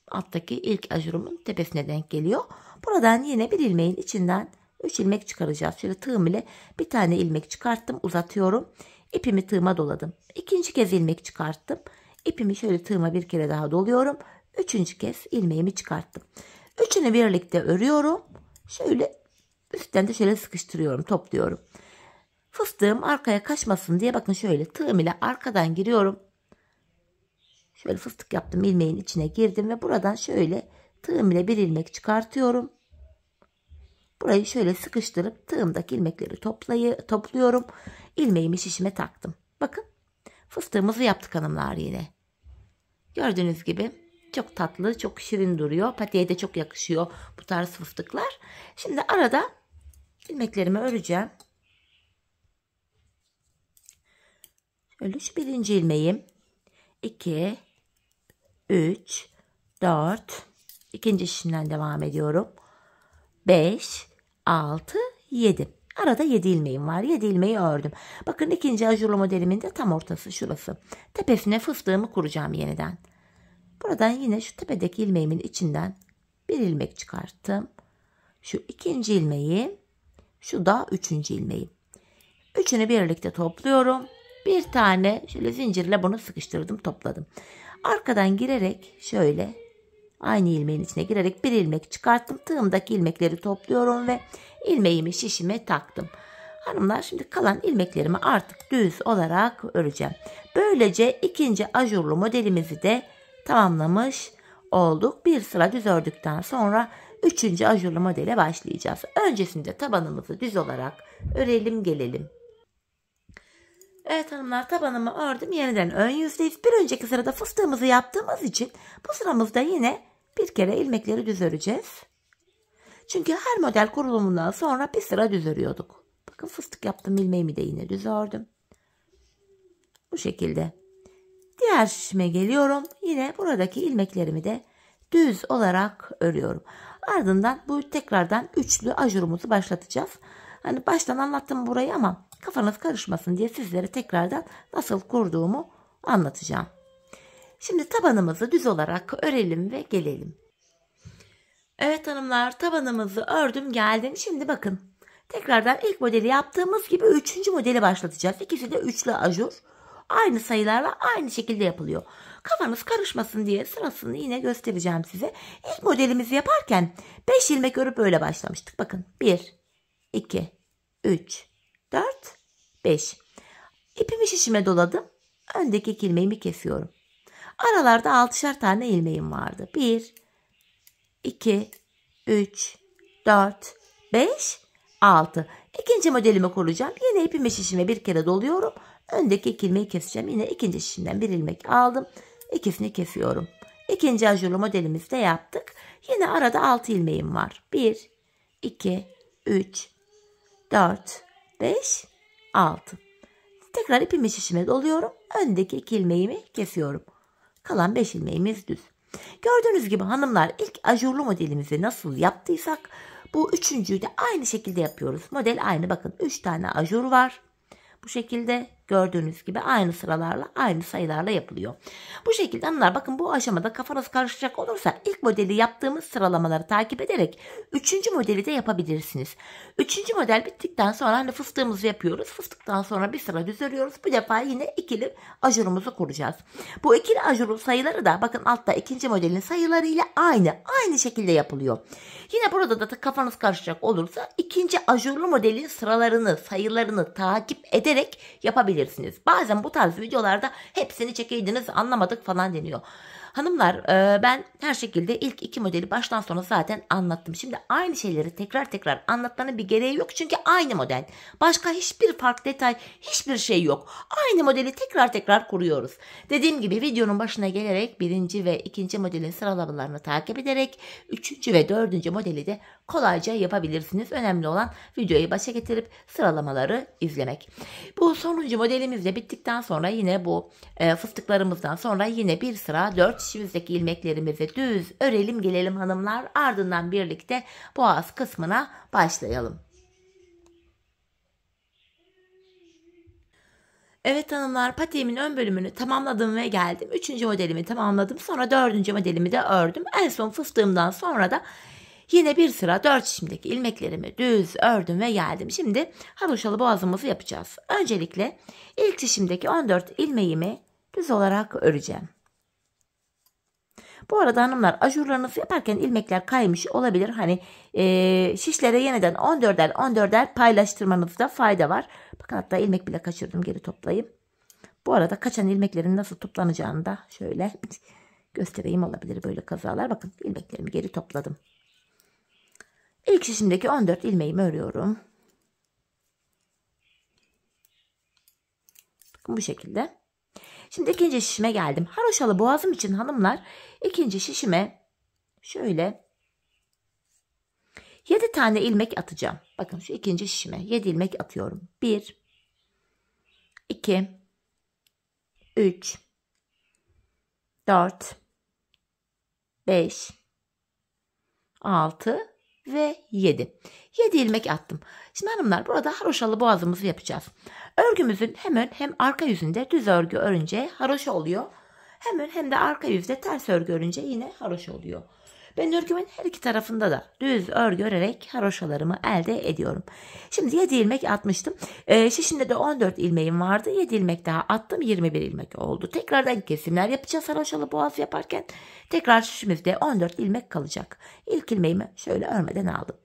alttaki ilk ajurumun tepesine denk geliyor. Buradan yine bir ilmeğin içinden 3 ilmek çıkaracağız. Şöyle tığım ile bir tane ilmek çıkarttım, uzatıyorum. İpimi tığıma doladım. İkinci kez ilmek çıkarttım. İpimi şöyle tığıma bir kere daha doluyorum. Üçüncü kez ilmeğimi çıkarttım. Üçünü birlikte örüyorum. Şöyle üstten de şöyle sıkıştırıyorum, topluyorum. Fıstığım arkaya kaçmasın diye bakın şöyle tığım ile arkadan giriyorum. Şöyle fıstık yaptım, ilmeğin içine girdim ve buradan şöyle tığım ile bir ilmek çıkartıyorum. Burayı şöyle sıkıştırıp tığımdaki ilmekleri topluyorum. İlmeğimi şişime taktım. Bakın fıstığımızı yaptık hanımlar yine. Gördüğünüz gibi çok tatlı, çok şirin duruyor. Patiğe de çok yakışıyor bu tarz fıstıklar. Şimdi arada ilmeklerimi öreceğim. Şöyle şu birinci ilmeğim. 2, 3, 4. İkinci şişimden devam ediyorum. 5, 6, 7. Arada 7 ilmeğim var. 7 ilmeği ördüm. Bakın ikinci ajurlu modelimin de tam ortası şurası. Tepesine fıstığımı kuracağım yeniden. Buradan yine şu tepedeki ilmeğimin içinden bir ilmek çıkarttım. Şu ikinci ilmeği Şu da 3. ilmeğim. Üçünü birlikte topluyorum. Bir tane şöyle zincirle bunu sıkıştırdım, topladım. Arkadan girerek şöyle aynı ilmeğin içine girerek bir ilmek çıkarttım. Tığımdaki ilmekleri topluyorum ve ilmeğimi şişime taktım. Hanımlar, şimdi kalan ilmeklerimi artık düz olarak öreceğim. Böylece ikinci ajurlu modelimizi de tamamlamış olduk. Bir sıra düz ördükten sonra üçüncü ajurlu modele başlayacağız. Öncesinde tabanımızı düz olarak örelim gelelim. Evet hanımlar, tabanımı ördüm. Yeniden ön yüzdeyiz. Bir önceki sırada fıstığımızı yaptığımız için bu sıramızda yine bir kere ilmekleri düz öreceğiz. Çünkü her model kurulumundan sonra bir sıra düz örüyorduk. Bakın, fıstık yaptım, ilmeğimi de yine düz ördüm. Bu şekilde. Diğer şişime geliyorum. Yine buradaki ilmeklerimi de düz olarak örüyorum. Ardından bu tekrardan üçlü ajurumuzu başlatacağız. Hani baştan anlattım burayı ama kafanız karışmasın diye sizlere tekrardan nasıl kurduğumu anlatacağım. Şimdi tabanımızı düz olarak örelim ve gelelim. Evet hanımlar, tabanımızı ördüm geldim. Şimdi bakın, tekrardan ilk modeli yaptığımız gibi üçüncü modeli başlatacağız. İkisi de üçlü ajur. Aynı sayılarla aynı şekilde yapılıyor. Kafanız karışmasın diye sırasını yine göstereceğim size. İlk modelimizi yaparken 5 ilmek örüp öyle başlamıştık. Bakın, 1, 2, 3, 4, 5. İpimi şişime doladım. Öndeki 2 ilmeğimi kesiyorum. Aralarda 6'şar tane ilmeğim vardı. 1, 2, 3, 4, 5, 6. İkinci modelimi kuracağım. Yine ipimi şişime bir kere doluyorum. Öndeki 2 ilmeği keseceğim. Yine ikinci şişimden bir ilmek aldım. İkisini kesiyorum. İkinci ajurlu modelimizi de yaptık. Yine arada 6 ilmeğim var. 1, 2, 3, 4, 5, 6. Tekrar ipimi şişime doluyorum. Öndeki 2 ilmeğimi kesiyorum. Kalan 5 ilmeğimiz düz. Gördüğünüz gibi hanımlar, ilk ajurlu modelimizi nasıl yaptıysak bu üçüncüyü de aynı şekilde yapıyoruz. Model aynı. Bakın, 3 tane ajur var. Bu şekilde gördüğünüz gibi aynı sıralarla, aynı sayılarla yapılıyor. Bu şekilde hanımlar, bakın, bu aşamada kafanız karışacak olursa ilk modeli yaptığımız sıralamaları takip ederek üçüncü modeli de yapabilirsiniz. Üçüncü model bittikten sonra hani fıstığımızı yapıyoruz. Fıstıktan sonra bir sıra düz örüyoruz. Bu defa yine ikili ajurumuzu kuracağız. Bu ikili ajurun sayıları da bakın altta ikinci modelin sayılarıyla aynı şekilde yapılıyor. Yine burada da kafanız karışacak olursa ikinci ajurlu modelin sıralarını, sayılarını takip ederek yapabilirsiniz. Bazen bu tarz videolarda hepsini çekeydiniz, anlamadık falan deniyor. Hanımlar, ben her şekilde ilk 2 modeli baştan sona zaten anlattım. Şimdi aynı şeyleri tekrar anlatmanın bir gereği yok. Çünkü aynı model. Başka hiçbir fark, detay, hiçbir şey yok. Aynı modeli tekrar kuruyoruz. Dediğim gibi videonun başına gelerek 1. ve 2. modelin sıralamalarını takip ederek 3. ve 4. modeli de kolayca yapabilirsiniz. Önemli olan videoyu başa getirip sıralamaları izlemek. Bu sonuncu modelimiz de bittikten sonra yine bu fıstıklarımızdan sonra yine bir sıra 4 şişimizdeki ilmeklerimizi düz örelim gelelim hanımlar. Ardından birlikte boğaz kısmına başlayalım. Evet hanımlar, patiğimin ön bölümünü tamamladım ve geldim. 3. modelimi tamamladım. Sonra 4. modelimi de ördüm. En son fıstığımdan sonra da yine bir sıra 4 şişimdeki ilmeklerimi düz ördüm ve geldim. Şimdi haroşalı boğazımızı yapacağız. Öncelikle ilk şişimdeki 14 ilmeğimi düz olarak öreceğim. Bu arada hanımlar, ajurlarınızı yaparken ilmekler kaymış olabilir. Hani şişlere yeniden 14'er paylaştırmanızda fayda var. Bakın, hatta ilmek bile kaçırdım, geri toplayayım. Bu arada kaçan ilmeklerin nasıl toplanacağını da şöyle göstereyim, olabilir böyle kazalar. Bakın, ilmeklerimi geri topladım. İlk şişimdeki 14 ilmeğimi örüyorum. Bakın, bu şekilde. Şimdi ikinci şişime geldim. Haroşalı boğazım için hanımlar, ikinci şişime şöyle 7 tane ilmek atacağım. Bakın, şu ikinci şişime 7 ilmek atıyorum. 1, 2, 3, 4, 5, 6 ve 7. 7 ilmek attım. Şimdi hanımlar, burada haroşalı boğazımızı yapacağız. Örgümüzün hem ön hem arka yüzünde düz örgü örünce haroşa oluyor. Hem ön hem de arka yüzde ters örgü örünce yine haroşa oluyor. Ben örgümün her iki tarafında da düz örgü örerek haroşalarımı elde ediyorum. Şimdi 7 ilmek atmıştım. Şişimde de 14 ilmeğim vardı. 7 ilmek daha attım. 21 ilmek oldu. Tekrardan kesimler yapacağız haroşalı boğaz yaparken. Tekrar şişimizde 14 ilmek kalacak. İlk ilmeğimi şöyle örmeden aldım.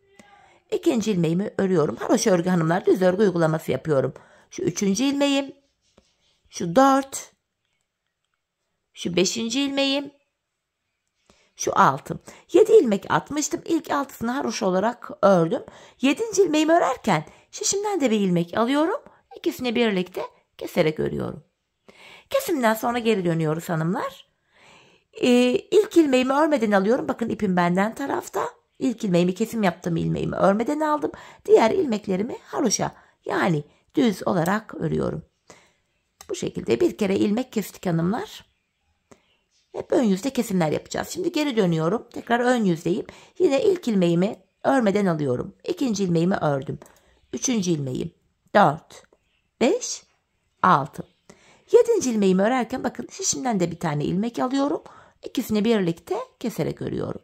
İkinci ilmeğimi örüyorum. Haroşa örgü hanımlar, düz örgü uygulaması yapıyorum. Şu 3. ilmeğim. Şu 4. Şu 5. ilmeğim. Şu 6. 7 ilmek atmıştım. İlk 6'sını haroşa olarak ördüm. 7. ilmeğimi örerken şişimden de bir ilmek alıyorum. İkisini birlikte keserek örüyorum. Kesimden sonra geri dönüyoruz hanımlar. İlk ilmeğimi örmeden alıyorum. Bakın ipim benden tarafta. İlk ilmeğimi, kesim yaptığım ilmeğimi örmeden aldım. Diğer ilmeklerimi haroşa, yani düz olarak örüyorum. Bu şekilde bir kere ilmek kestik hanımlar. Hep ön yüzde kesimler yapacağız. Şimdi geri dönüyorum. Tekrar ön yüzdeyim. Yine ilk ilmeğimi örmeden alıyorum. İkinci ilmeğimi ördüm. Üçüncü ilmeğim. 4, 5, 6. Yedinci ilmeğimi örerken bakın şişimden de bir tane ilmek alıyorum. İkisini birlikte keserek örüyorum.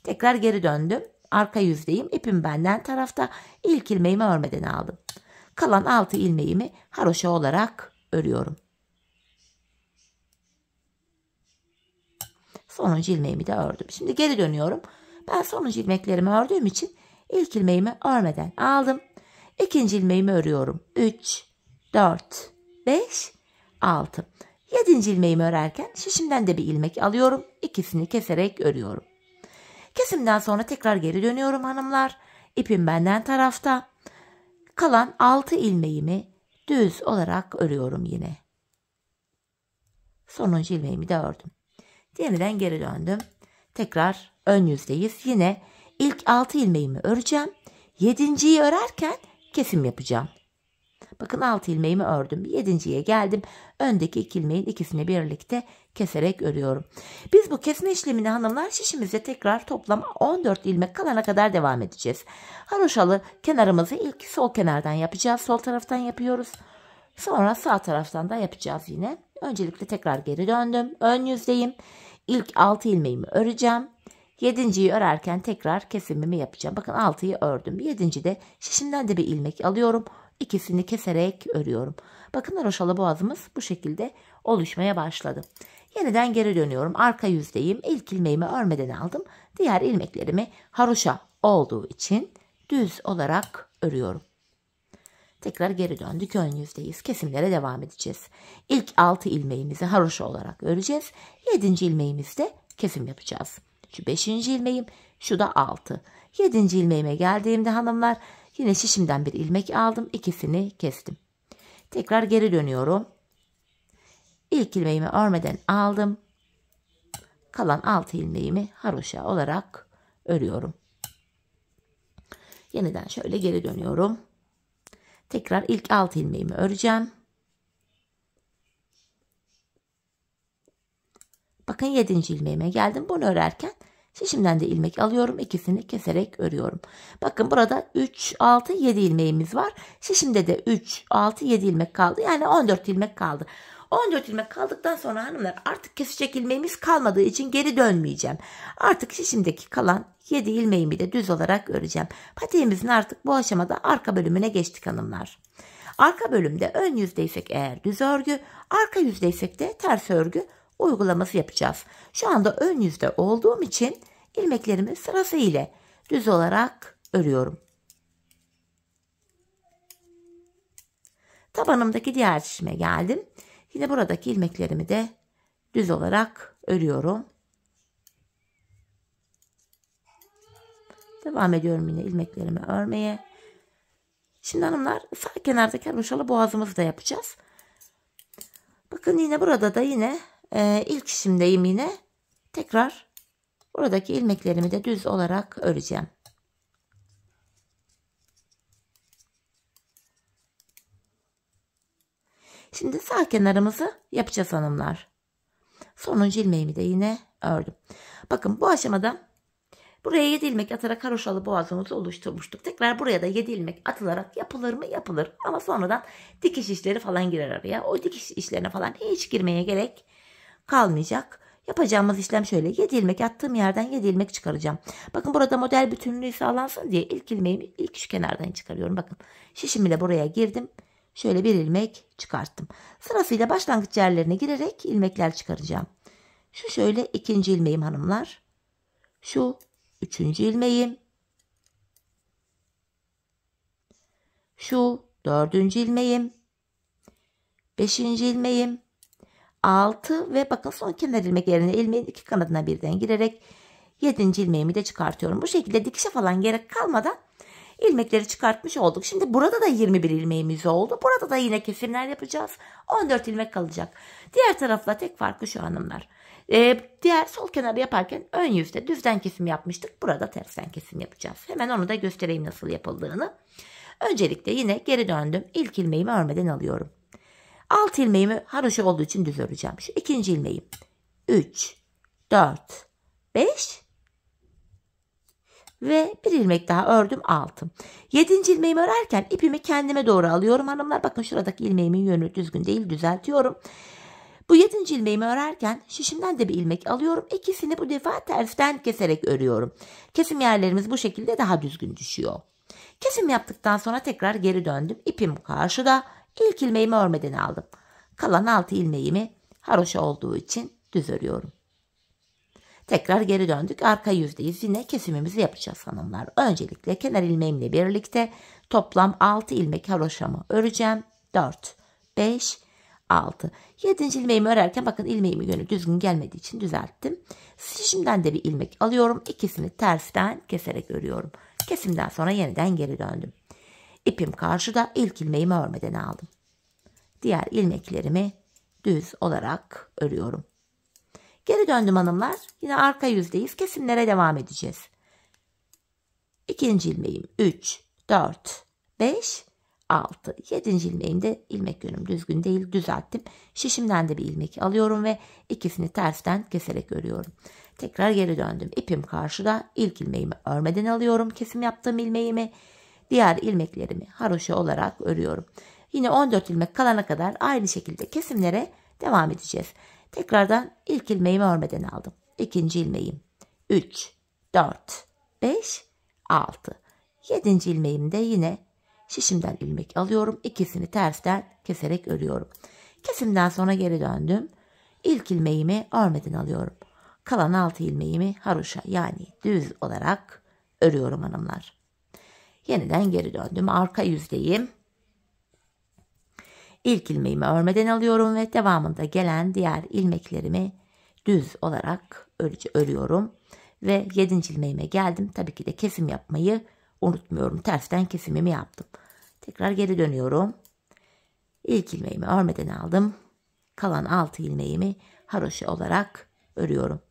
Tekrar geri döndüm. Arka yüzdeyim. İpim benden tarafta. İlk ilmeğimi örmeden aldım. Kalan 6 ilmeğimi haroşa olarak örüyorum. Sonuncu ilmeğimi de ördüm. Şimdi geri dönüyorum. Ben sonuncu ilmeklerimi ördüğüm için ilk ilmeğimi örmeden aldım. İkinci ilmeğimi örüyorum. 3, 4, 5, 6. Yedinci ilmeğimi örerken şişimden de bir ilmek alıyorum. İkisini keserek örüyorum. Kesimden sonra tekrar geri dönüyorum hanımlar. İpim benden tarafta. Kalan 6 ilmeğimi düz olarak örüyorum yine. Sonuncu ilmeğimi de ördüm. Yeniden geri döndüm. Tekrar ön yüzdeyiz. Yine ilk 6 ilmeğimi öreceğim. 7.'yi örerken kesim yapacağım. Bakın 6 ilmeğimi ördüm. 7.'ye geldim. Öndeki 2 ilmeğin ikisini birlikte keserek örüyorum. Biz bu kesme işlemini hanımlar şişimizde tekrar toplam 14 ilmek kalana kadar devam edeceğiz. Haroşalı kenarımızı ilk sol kenardan yapacağız. Sol taraftan yapıyoruz. Sonra sağ taraftan da yapacağız yine. Öncelikle tekrar geri döndüm. Ön yüzdeyim. İlk 6 ilmeğimi öreceğim. 7.'yi örerken tekrar kesimimi yapacağım. Bakın 6'yı ördüm. 7.'de şişimden de bir ilmek alıyorum. İkisini keserek örüyorum. Bakın haroşalı boğazımız bu şekilde oluşmaya başladı. Yeniden geri dönüyorum. Arka yüzdeyim. İlk ilmeğimi örmeden aldım. Diğer ilmeklerimi haroşa olduğu için düz olarak örüyorum. Tekrar geri döndük. Ön yüzdeyiz. Kesimlere devam edeceğiz. İlk 6 ilmeğimizi haroşa olarak öreceğiz. 7. ilmeğimizde kesim yapacağız. Şu 5. ilmeğim, şu da 6. 7. ilmeğime geldiğimde hanımlar yine şişimden bir ilmek aldım. İkisini kestim. Tekrar geri dönüyorum. İlk ilmeğimi örmeden aldım. Kalan 6 ilmeğimi haroşa olarak örüyorum. Yeniden şöyle geri dönüyorum. Tekrar ilk 6 ilmeğimi öreceğim. Bakın 7. ilmeğime geldim. Bunu örerken şişimden de ilmek alıyorum. İkisini keserek örüyorum. Bakın burada 3, 6, 7 ilmeğimiz var. Şişimde de 3, 6, 7 ilmek kaldı. Yani 14 ilmek kaldı. 14 ilmek kaldıktan sonra hanımlar artık kesecek ilmeğimiz kalmadığı için geri dönmeyeceğim. Artık şişimdeki kalan 7 ilmeğimi de düz olarak öreceğim. Patiğimizin artık bu aşamada arka bölümüne geçtik hanımlar. Arka bölümde ön yüzdeysek eğer düz örgü, arka yüzdeysek de ters örgü uygulaması yapacağız. Şu anda ön yüzde olduğum için ilmeklerimi sırasıyla düz olarak örüyorum. Tabanımdaki diğer şişime geldim. Yine buradaki ilmeklerimi de düz olarak örüyorum. Devam ediyorum yine ilmeklerimi örmeye. Şimdi hanımlar sağ kenardaki haroşalı boğazımızı da yapacağız. Bakın yine burada da yine ilk şişimdeyim yine. Tekrar buradaki ilmeklerimi de düz olarak öreceğim. Şimdi sağ kenarımızı yapacağız hanımlar. Sonuncu ilmeğimi de yine ördüm. Bakın bu aşamada buraya 7 ilmek atarak haroşalı boğazımızı oluşturmuştuk. Tekrar buraya da 7 ilmek atılarak yapılır mı? Yapılır. Ama sonradan dikiş işleri falan girer araya. O dikiş işlerine falan hiç girmeye gerek kalmayacak. Yapacağımız işlem şöyle. 7 ilmek attığım yerden 7 ilmek çıkaracağım. Bakın burada model bütünlüğü sağlansın diye ilk ilmeğimi ilk şu kenardan çıkarıyorum. Bakın şişim ile buraya girdim. Şöyle bir ilmek çıkarttım. Sırasıyla başlangıç yerlerine girerek ilmekler çıkaracağım. Şu şöyle ikinci ilmeğim hanımlar. Şu üçüncü ilmeğim. Şu dördüncü ilmeğim. Beşinci ilmeğim. 6 ve bakın son kenar ilmek yerine ilmeğin iki kanadına birden girerek 7. ilmeğimi de çıkartıyorum. Bu şekilde dikişe falan gerek kalmadan ilmekleri çıkartmış olduk. Şimdi burada da 21 ilmeğimiz oldu. Burada da yine kesimler yapacağız. 14 ilmek kalacak. Diğer tarafla tek farkı şu hanımlar. Diğer sol kenarı yaparken ön yüzde düzden kesim yapmıştık. Burada tersten kesim yapacağız. Hemen onu da göstereyim nasıl yapıldığını. Öncelikle yine geri döndüm. İlk ilmeğimi örmeden alıyorum. Alt ilmeğimi haroşa olduğu için düz öreceğim. Şu ikinci ilmeğim. 3, 4, 5 ve bir ilmek daha ördüm 6. 7. ilmeğimi örerken ipimi kendime doğru alıyorum hanımlar. Bakın şuradaki ilmeğimin yönü düzgün değil, düzeltiyorum. Bu 7. ilmeğimi örerken şişimden de bir ilmek alıyorum. İkisini bu defa tersten keserek örüyorum. Kesim yerlerimiz bu şekilde daha düzgün düşüyor. Kesim yaptıktan sonra tekrar geri döndüm. İpim karşıda. İlk ilmeğimi örmeden aldım. Kalan 6 ilmeğimi haroşa olduğu için düz örüyorum. Tekrar geri döndük. Arka yüzdeyiz. Yine kesimimizi yapacağız hanımlar. Öncelikle kenar ilmeğimle birlikte toplam 6 ilmek haroşamı öreceğim. 4, 5, 6. 7. ilmeğimi örerken bakın ilmeğimin yönü düzgün gelmediği için düzelttim. Şimdiden de bir ilmek alıyorum. İkisini tersten keserek örüyorum. Kesimden sonra yeniden geri döndüm. İpim karşıda, ilk ilmeğimi örmeden aldım. Diğer ilmeklerimi düz olarak örüyorum. Geri döndüm hanımlar. Yine arka yüzdeyiz. Kesimlere devam edeceğiz. İkinci ilmeğim 3, 4, 5, 6. 7. ilmeğimde ilmek yönüm düzgün değil, düzelttim. Şişimden de bir ilmek alıyorum ve ikisini tersten keserek örüyorum. Tekrar geri döndüm. İpim karşıda, ilk ilmeğimi örmeden alıyorum. Kesim yaptığım ilmeğimi. Diğer ilmeklerimi haroşa olarak örüyorum. Yine 14 ilmek kalana kadar aynı şekilde kesimlere devam edeceğiz. Tekrardan ilk ilmeğimi örmeden aldım. İkinci ilmeğim 3, 4, 5, 6. 7. ilmeğimde yine şişimden ilmek alıyorum. İkisini tersten keserek örüyorum. Kesimden sonra geri döndüm. İlk ilmeğimi örmeden alıyorum. Kalan 6 ilmeğimi haroşa yani düz olarak örüyorum hanımlar. Yeniden geri döndüm. Arka yüzdeyim. İlk ilmeğimi örmeden alıyorum ve devamında gelen diğer ilmeklerimi düz olarak örüyorum. Ve 7. ilmeğime geldim. Tabii ki de kesim yapmayı unutmuyorum. Tersten kesimimi yaptım. Tekrar geri dönüyorum. İlk ilmeğimi örmeden aldım. Kalan 6 ilmeğimi haroşa olarak örüyorum.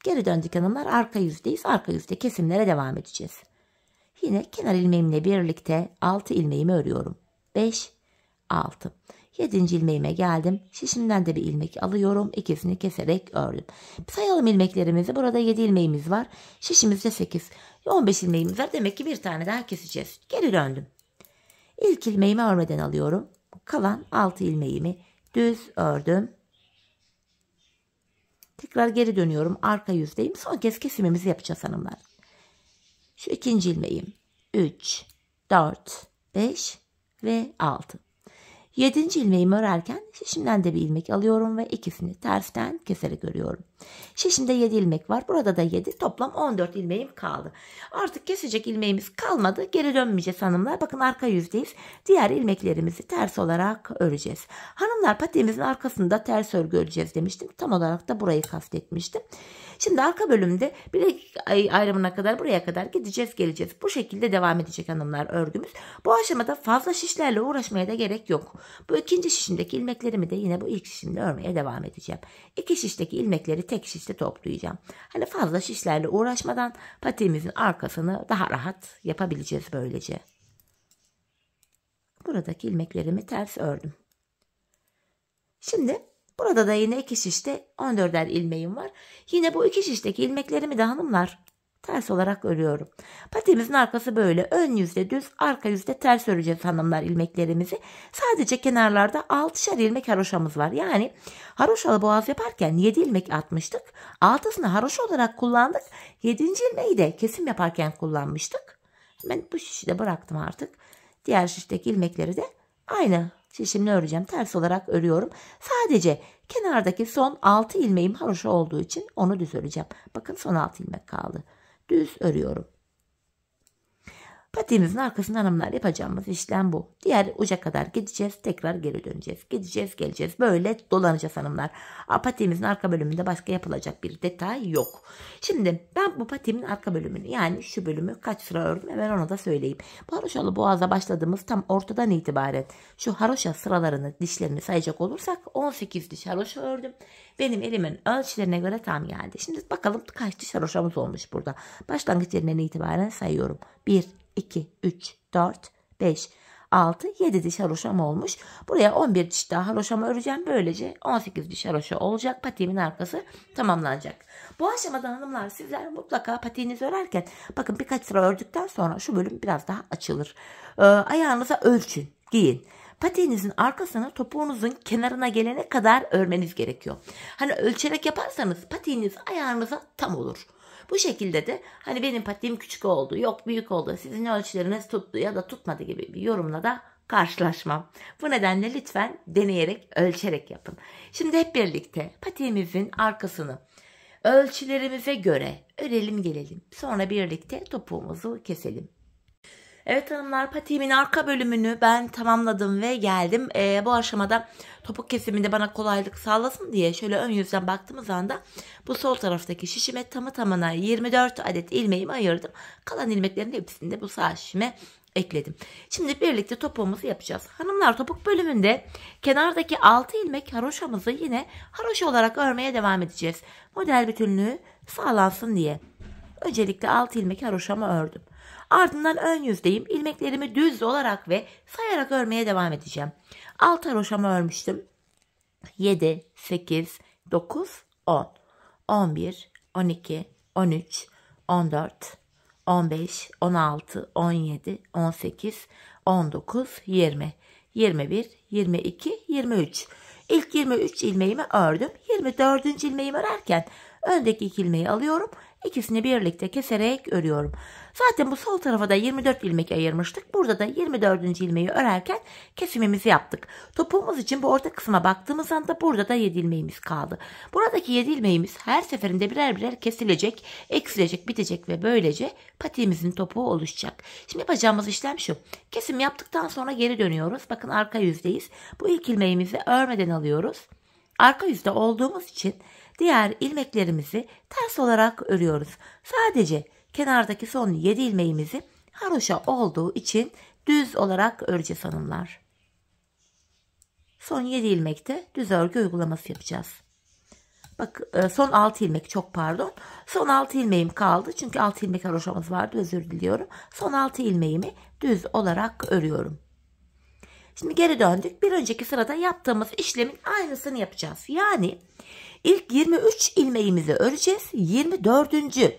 Geri döndük hanımlar. Arka yüzdeyiz. Arka yüzde kesimlere devam edeceğiz. Yine kenar ilmeğimle birlikte 6 ilmeğimi örüyorum. 5, 6. 7. ilmeğime geldim. Şişimden de bir ilmek alıyorum. İkisini keserek ördüm. Sayalım ilmeklerimizi. Burada 7 ilmeğimiz var. Şişimizde 8. 15 ilmeğimiz var. Demek ki bir tane daha keseceğiz. Geri döndüm. İlk ilmeğimi örmeden alıyorum. Kalan 6 ilmeğimi düz ördüm. Tekrar geri dönüyorum. Arka yüzdeyim. Son kez kesimimizi yapacağız hanımlar. Şu ikinci ilmeğim 3, 4, 5 ve 6. 7. ilmeğimi örerken şişimden de bir ilmek alıyorum ve ikisini tersten keserek örüyorum. Şişimde 7 ilmek var. Burada da 7. Toplam 14 ilmeğim kaldı. Artık kesecek ilmeğimiz kalmadı. Geri dönmeyeceğiz hanımlar. Bakın arka yüzdeyiz. Diğer ilmeklerimizi ters olarak öreceğiz. Hanımlar patiğimizin arkasında ters örgü öreceğiz demiştim. Tam olarak da burayı kastetmiştim. Şimdi arka bölümde bilek ayrımına kadar buraya kadar gideceğiz geleceğiz. Bu şekilde devam edecek hanımlar örgümüz. Bu aşamada fazla şişlerle uğraşmaya da gerek yok. Bu ikinci şişimdeki ilmeklerimi de yine bu ilk şişimde örmeye devam edeceğim. İki şişteki ilmekleri tek şişte toplayacağım. Hani fazla şişlerle uğraşmadan patiğimizin arkasını daha rahat yapabileceğiz böylece. Buradaki ilmeklerimi ters ördüm. Şimdi burada da yine iki şişte 14'er ilmeğim var. Yine bu iki şişteki ilmeklerimi de hanımlar ters olarak örüyorum. Patiğimizin arkası böyle. Ön yüzde düz, arka yüzde ters öreceğiz hanımlar ilmeklerimizi. Sadece kenarlarda 6'şer ilmek haroşamız var. Yani haroşalı boğaz yaparken 7 ilmek atmıştık. 6'sını haroşa olarak kullandık. 7. ilmeği de kesim yaparken kullanmıştık. Ben bu şişi de bıraktım artık. Diğer şişteki ilmekleri de aynı şişimle öreceğim. Ters olarak örüyorum. Sadece kenardaki son 6 ilmeğim haroşa olduğu için onu düz öreceğim. Bakın son 6 ilmek kaldı. Düz örüyorum. Patiğimizin arkasından hanımlar yapacağımız işlem bu. Diğer uca kadar gideceğiz. Tekrar geri döneceğiz. Gideceğiz, geleceğiz. Böyle dolanacağız hanımlar. Patiğimizin arka bölümünde başka yapılacak bir detay yok. Şimdi ben bu patiğimin arka bölümünü, yani şu bölümü kaç sıra ördüm hemen onu da söyleyeyim. Bu haroşalı boğaza başladığımız tam ortadan itibaren şu haroşa sıralarını, dişlerini sayacak olursak 18 diş haroşa ördüm. Benim elimin ölçülerine göre tam geldi. Şimdi bakalım kaç diş haroşamız olmuş burada. Başlangıç yerinden itibaren sayıyorum. 1, 2, 3, 4, 5, 6, 7 diş haroşam olmuş. Buraya 11 diş daha haroşamı öreceğim. Böylece 18 diş haroşa olacak. Patiğimin arkası tamamlanacak. Bu aşamada hanımlar sizler mutlaka patiğinizi örerken bakın birkaç sıra ördükten sonra şu bölüm biraz daha açılır. Ayağınıza ölçün, giyin. Patiğinizin arkasını topuğunuzun kenarına gelene kadar örmeniz gerekiyor. Hani ölçerek yaparsanız patiğiniz ayağınıza tam olur. Bu şekilde de hani benim patiğim küçük oldu, yok büyük oldu, sizin ölçüleriniz tuttu ya da tutmadı gibi bir yorumla da karşılaşmam. Bu nedenle lütfen deneyerek, ölçerek yapın. Şimdi hep birlikte patiğimizin arkasını ölçülerimize göre örelim gelelim. Sonra birlikte topuğumuzu keselim. Evet hanımlar, patiğimin arka bölümünü ben tamamladım ve geldim. Bu aşamada topuk kesiminde bana kolaylık sağlasın diye şöyle ön yüzden baktığımız anda bu sol taraftaki şişime tamı tamına 24 adet ilmeğimi ayırdım. Kalan ilmeklerin hepsini de bu sağ şişime ekledim. Şimdi birlikte topuğumuzu yapacağız. Hanımlar, topuk bölümünde kenardaki 6 ilmek haroşamızı yine haroşa olarak örmeye devam edeceğiz. Model bütünlüğü sağlansın diye. Öncelikle 6 ilmek haroşamı ördüm. Ardından ön yüzdeyim. İlmeklerimi düz olarak ve sayarak örmeye devam edeceğim. 6 haroşamı örmüştüm. 7, 8, 9, 10, 11, 12, 13, 14, 15, 16, 17, 18, 19, 20, 21, 22, 23. İlk 23 ilmeğimi ördüm. 24. ilmeğimi örerken öndeki 2 ilmeği alıyorum. İkisini birlikte keserek örüyorum. Zaten bu sol tarafa da 24 ilmek ayırmıştık. Burada da 24. ilmeği örerken kesimimizi yaptık. Topuğumuz için bu orta kısma baktığımız anda burada da 7 ilmeğimiz kaldı. Buradaki 7 ilmeğimiz her seferinde birer birer kesilecek, eksilecek, bitecek ve böylece patiğimizin topuğu oluşacak. Şimdi yapacağımız işlem şu. Kesim yaptıktan sonra geri dönüyoruz. Bakın arka yüzdeyiz. Bu ilk ilmeğimizi örmeden alıyoruz. Arka yüzde olduğumuz için diğer ilmeklerimizi ters olarak örüyoruz. Sadece kenardaki son 7 ilmeğimizi haroşa olduğu için düz olarak öreceğiz hanımlar. Son 7 ilmekte düz örgü uygulaması yapacağız. Bak, son 6 ilmek, çok pardon. Son 6 ilmeğim kaldı. Çünkü 6 ilmek haroşamız vardı, özür diliyorum. Son 6 ilmeğimi düz olarak örüyorum. Şimdi geri döndük. Bir önceki sırada yaptığımız işlemin aynısını yapacağız. Yani ilk 23 ilmeğimizi öreceğiz. 24.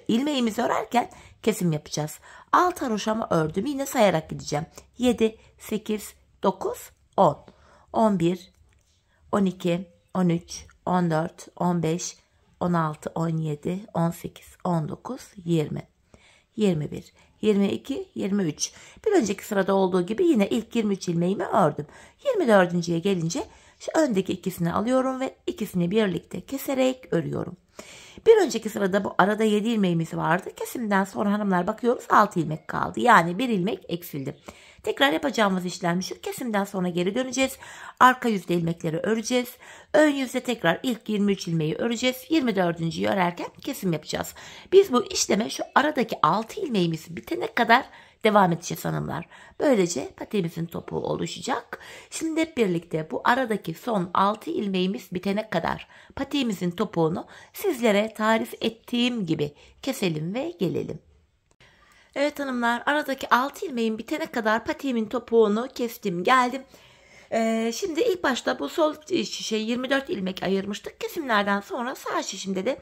ilmeğimizi örerken kesim yapacağız. 6 haroşamı ördüm. Yine sayarak gideceğim. 7, 8, 9, 10, 11, 12, 13, 14, 15, 16, 17, 18, 19, 20, 21, 22, 23. Bir önceki sırada olduğu gibi yine ilk 23 ilmeğimi ördüm. 24.'ye gelince şu öndeki ikisini alıyorum ve ikisini birlikte keserek örüyorum. Bir önceki sırada bu arada 7 ilmeğimiz vardı. Kesimden sonra hanımlar bakıyoruz 6 ilmek kaldı. Yani bir ilmek eksildi. Tekrar yapacağımız işlem şu. Kesimden sonra geri döneceğiz. Arka yüzde ilmekleri öreceğiz. Ön yüzde tekrar ilk 23 ilmeği öreceğiz. 24.'yi örerken kesim yapacağız. Biz bu işleme şu aradaki 6 ilmeğimiz bitene kadar devam edeceğiz hanımlar. Böylece patiğimizin topuğu oluşacak. Şimdi hep birlikte bu aradaki son 6 ilmeğimiz bitene kadar patiğimizin topuğunu sizlere tarif ettiğim gibi keselim ve gelelim. Evet hanımlar, aradaki 6 ilmeğim bitene kadar patiğimin topuğunu kestim geldim. Şimdi ilk başta bu sol şişe 24 ilmek ayırmıştık. Kesimlerden sonra sağ şişimde de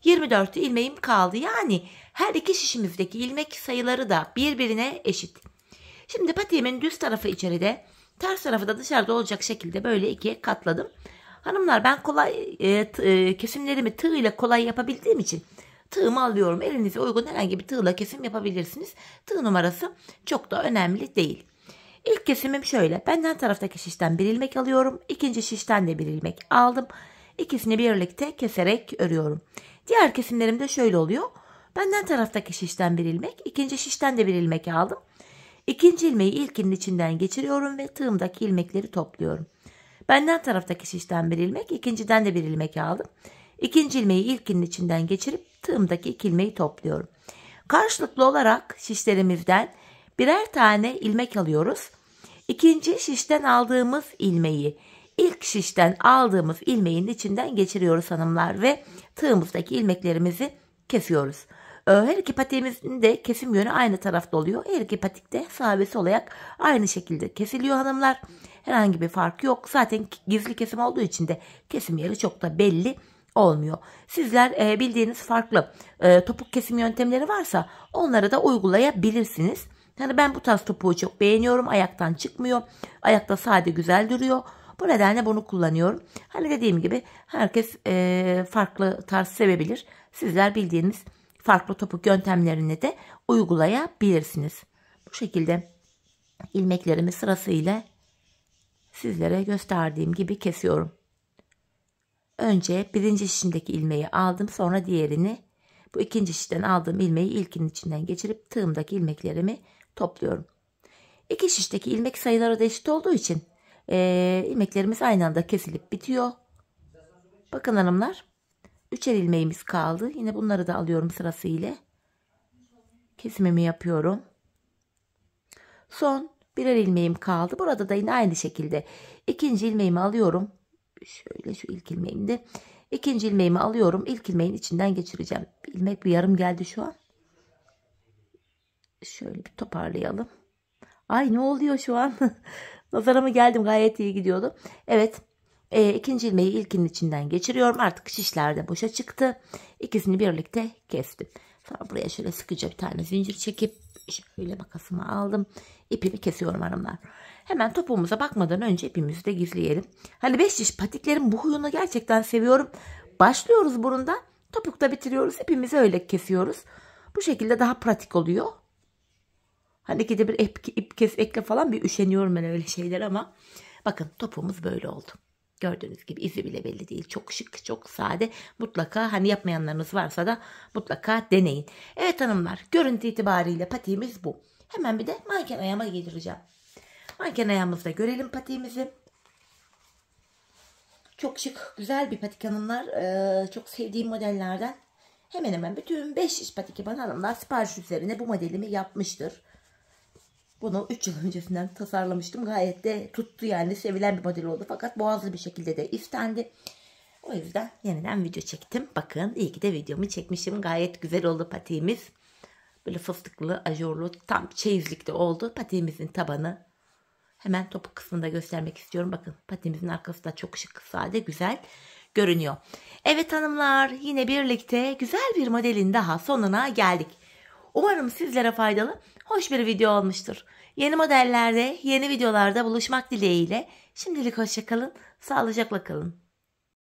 24 ilmeğim kaldı. Yani her iki şişimizdeki ilmek sayıları da birbirine eşit. Şimdi patiğimin düz tarafı içeride, ters tarafı da dışarıda olacak şekilde böyle ikiye katladım. Hanımlar, ben kolay kesimlerimi tığ ile kolay yapabildiğim için tığımı alıyorum. Elinize uygun herhangi bir tığla kesim yapabilirsiniz. Tığ numarası çok da önemli değil. İlk kesimim şöyle. Benden taraftaki şişten bir ilmek alıyorum. İkinci şişten de bir ilmek aldım. İkisini birlikte keserek örüyorum. Diğer kesimlerim de şöyle oluyor. Benden taraftaki şişten bir ilmek, ikinci şişten de bir ilmek aldım. İkinci ilmeği ilkinin içinden geçiriyorum ve tığımdaki ilmekleri topluyorum. Benden taraftaki şişten bir ilmek, ikinciden de bir ilmek aldım. İkinci ilmeği ilkinin içinden geçirip tığımdaki iki ilmeği topluyorum. Karşılıklı olarak şişlerimizden birer tane ilmek alıyoruz. İkinci şişten aldığımız ilmeği ilk şişten aldığımız ilmeğin içinden geçiriyoruz hanımlar ve tığımızdaki ilmeklerimizi kesiyoruz. Her iki patiğimizin de kesim yönü aynı tarafta oluyor. Her iki patik de sağ ve sol olarak aynı şekilde kesiliyor hanımlar. Herhangi bir fark yok. Zaten gizli kesim olduğu için de kesim yeri çok da belli olmuyor. Sizler bildiğiniz farklı topuk kesim yöntemleri varsa onları da uygulayabilirsiniz. Yani ben bu tarz topuğu çok beğeniyorum. Ayaktan çıkmıyor. Ayakta sade güzel duruyor. Bu nedenle bunu kullanıyorum. Hani dediğim gibi herkes farklı tarz sevebilir. Sizler bildiğiniz farklı topuk yöntemlerini de uygulayabilirsiniz. Bu şekilde ilmeklerimi sırasıyla sizlere gösterdiğim gibi kesiyorum. Önce birinci şişindeki ilmeği aldım, sonra diğerini. Bu ikinci şişten aldığım ilmeği ilkinin içinden geçirip tığımdaki ilmeklerimi topluyorum. İki şişteki ilmek sayıları da eşit olduğu için ilmeklerimiz aynı anda kesilip bitiyor. Bakın hanımlar, üçer ilmeğimiz kaldı. Yine bunları da alıyorum sırasıyla. Kesimimi yapıyorum. Son birer ilmeğim kaldı. Burada da yine aynı şekilde ikinci ilmeğimi alıyorum. Şöyle şu ilk ilmeğimde. İkinci ilmeğimi alıyorum. İlk ilmeğin içinden geçireceğim. Bir ilmek bir yarım geldi şu an. Şöyle bir toparlayalım. Ay, ne oluyor şu an? Nazara mı geldim? Gayet iyi gidiyordu. Evet. İkinci ilmeği ilkinin içinden geçiriyorum. Artık şişler de boşa çıktı. İkisini birlikte kestim. Sonra buraya şöyle sıkıca bir tane zincir çekip şöyle makasımı aldım. İpimi kesiyorum hanımlar. Hemen topuğumuza bakmadan önce ipimizi de gizleyelim. Hani 5 diş patiklerin bu huyunu gerçekten seviyorum. Başlıyoruz burundan. Topukta bitiriyoruz. İpimizi öyle kesiyoruz. Bu şekilde daha pratik oluyor. Hani ikide bir ip kes ekle falan bir üşeniyorum ben öyle şeyler ama. Bakın topuğumuz böyle oldu. Gördüğünüz gibi izi bile belli değil. Çok şık, çok sade. Mutlaka hani yapmayanlarınız varsa da mutlaka deneyin. Evet hanımlar, görüntü itibariyle patiğimiz bu. Hemen bir de manken ayağıma getireceğim. Manken ayağımızda görelim patiğimizi. Çok şık, güzel bir patik hanımlar. Çok sevdiğim modellerden. Hemen hemen bütün 5 şiş patiki bana hanımlar sipariş üzerine bu modelimi yapmıştır. Bunu 3 yıl öncesinden tasarlamıştım. Gayet de tuttu yani. Sevilen bir model oldu. Fakat boğazlı bir şekilde de istendi. O yüzden yeniden video çektim. Bakın iyi ki de videomu çekmişim. Gayet güzel oldu patiğimiz. Böyle fıstıklı, ajurlu, tam çeyizlikte oldu. Patiğimizin tabanı. Hemen topuk kısmında göstermek istiyorum. Bakın patiğimizin arkası da çok şık, sade, güzel görünüyor. Evet hanımlar, yine birlikte güzel bir modelin daha sonuna geldik. Umarım sizlere faydalı, hoş bir video olmuştur. Yeni modellerde, yeni videolarda buluşmak dileğiyle. Şimdilik hoşça kalın, sağlıcakla kalın.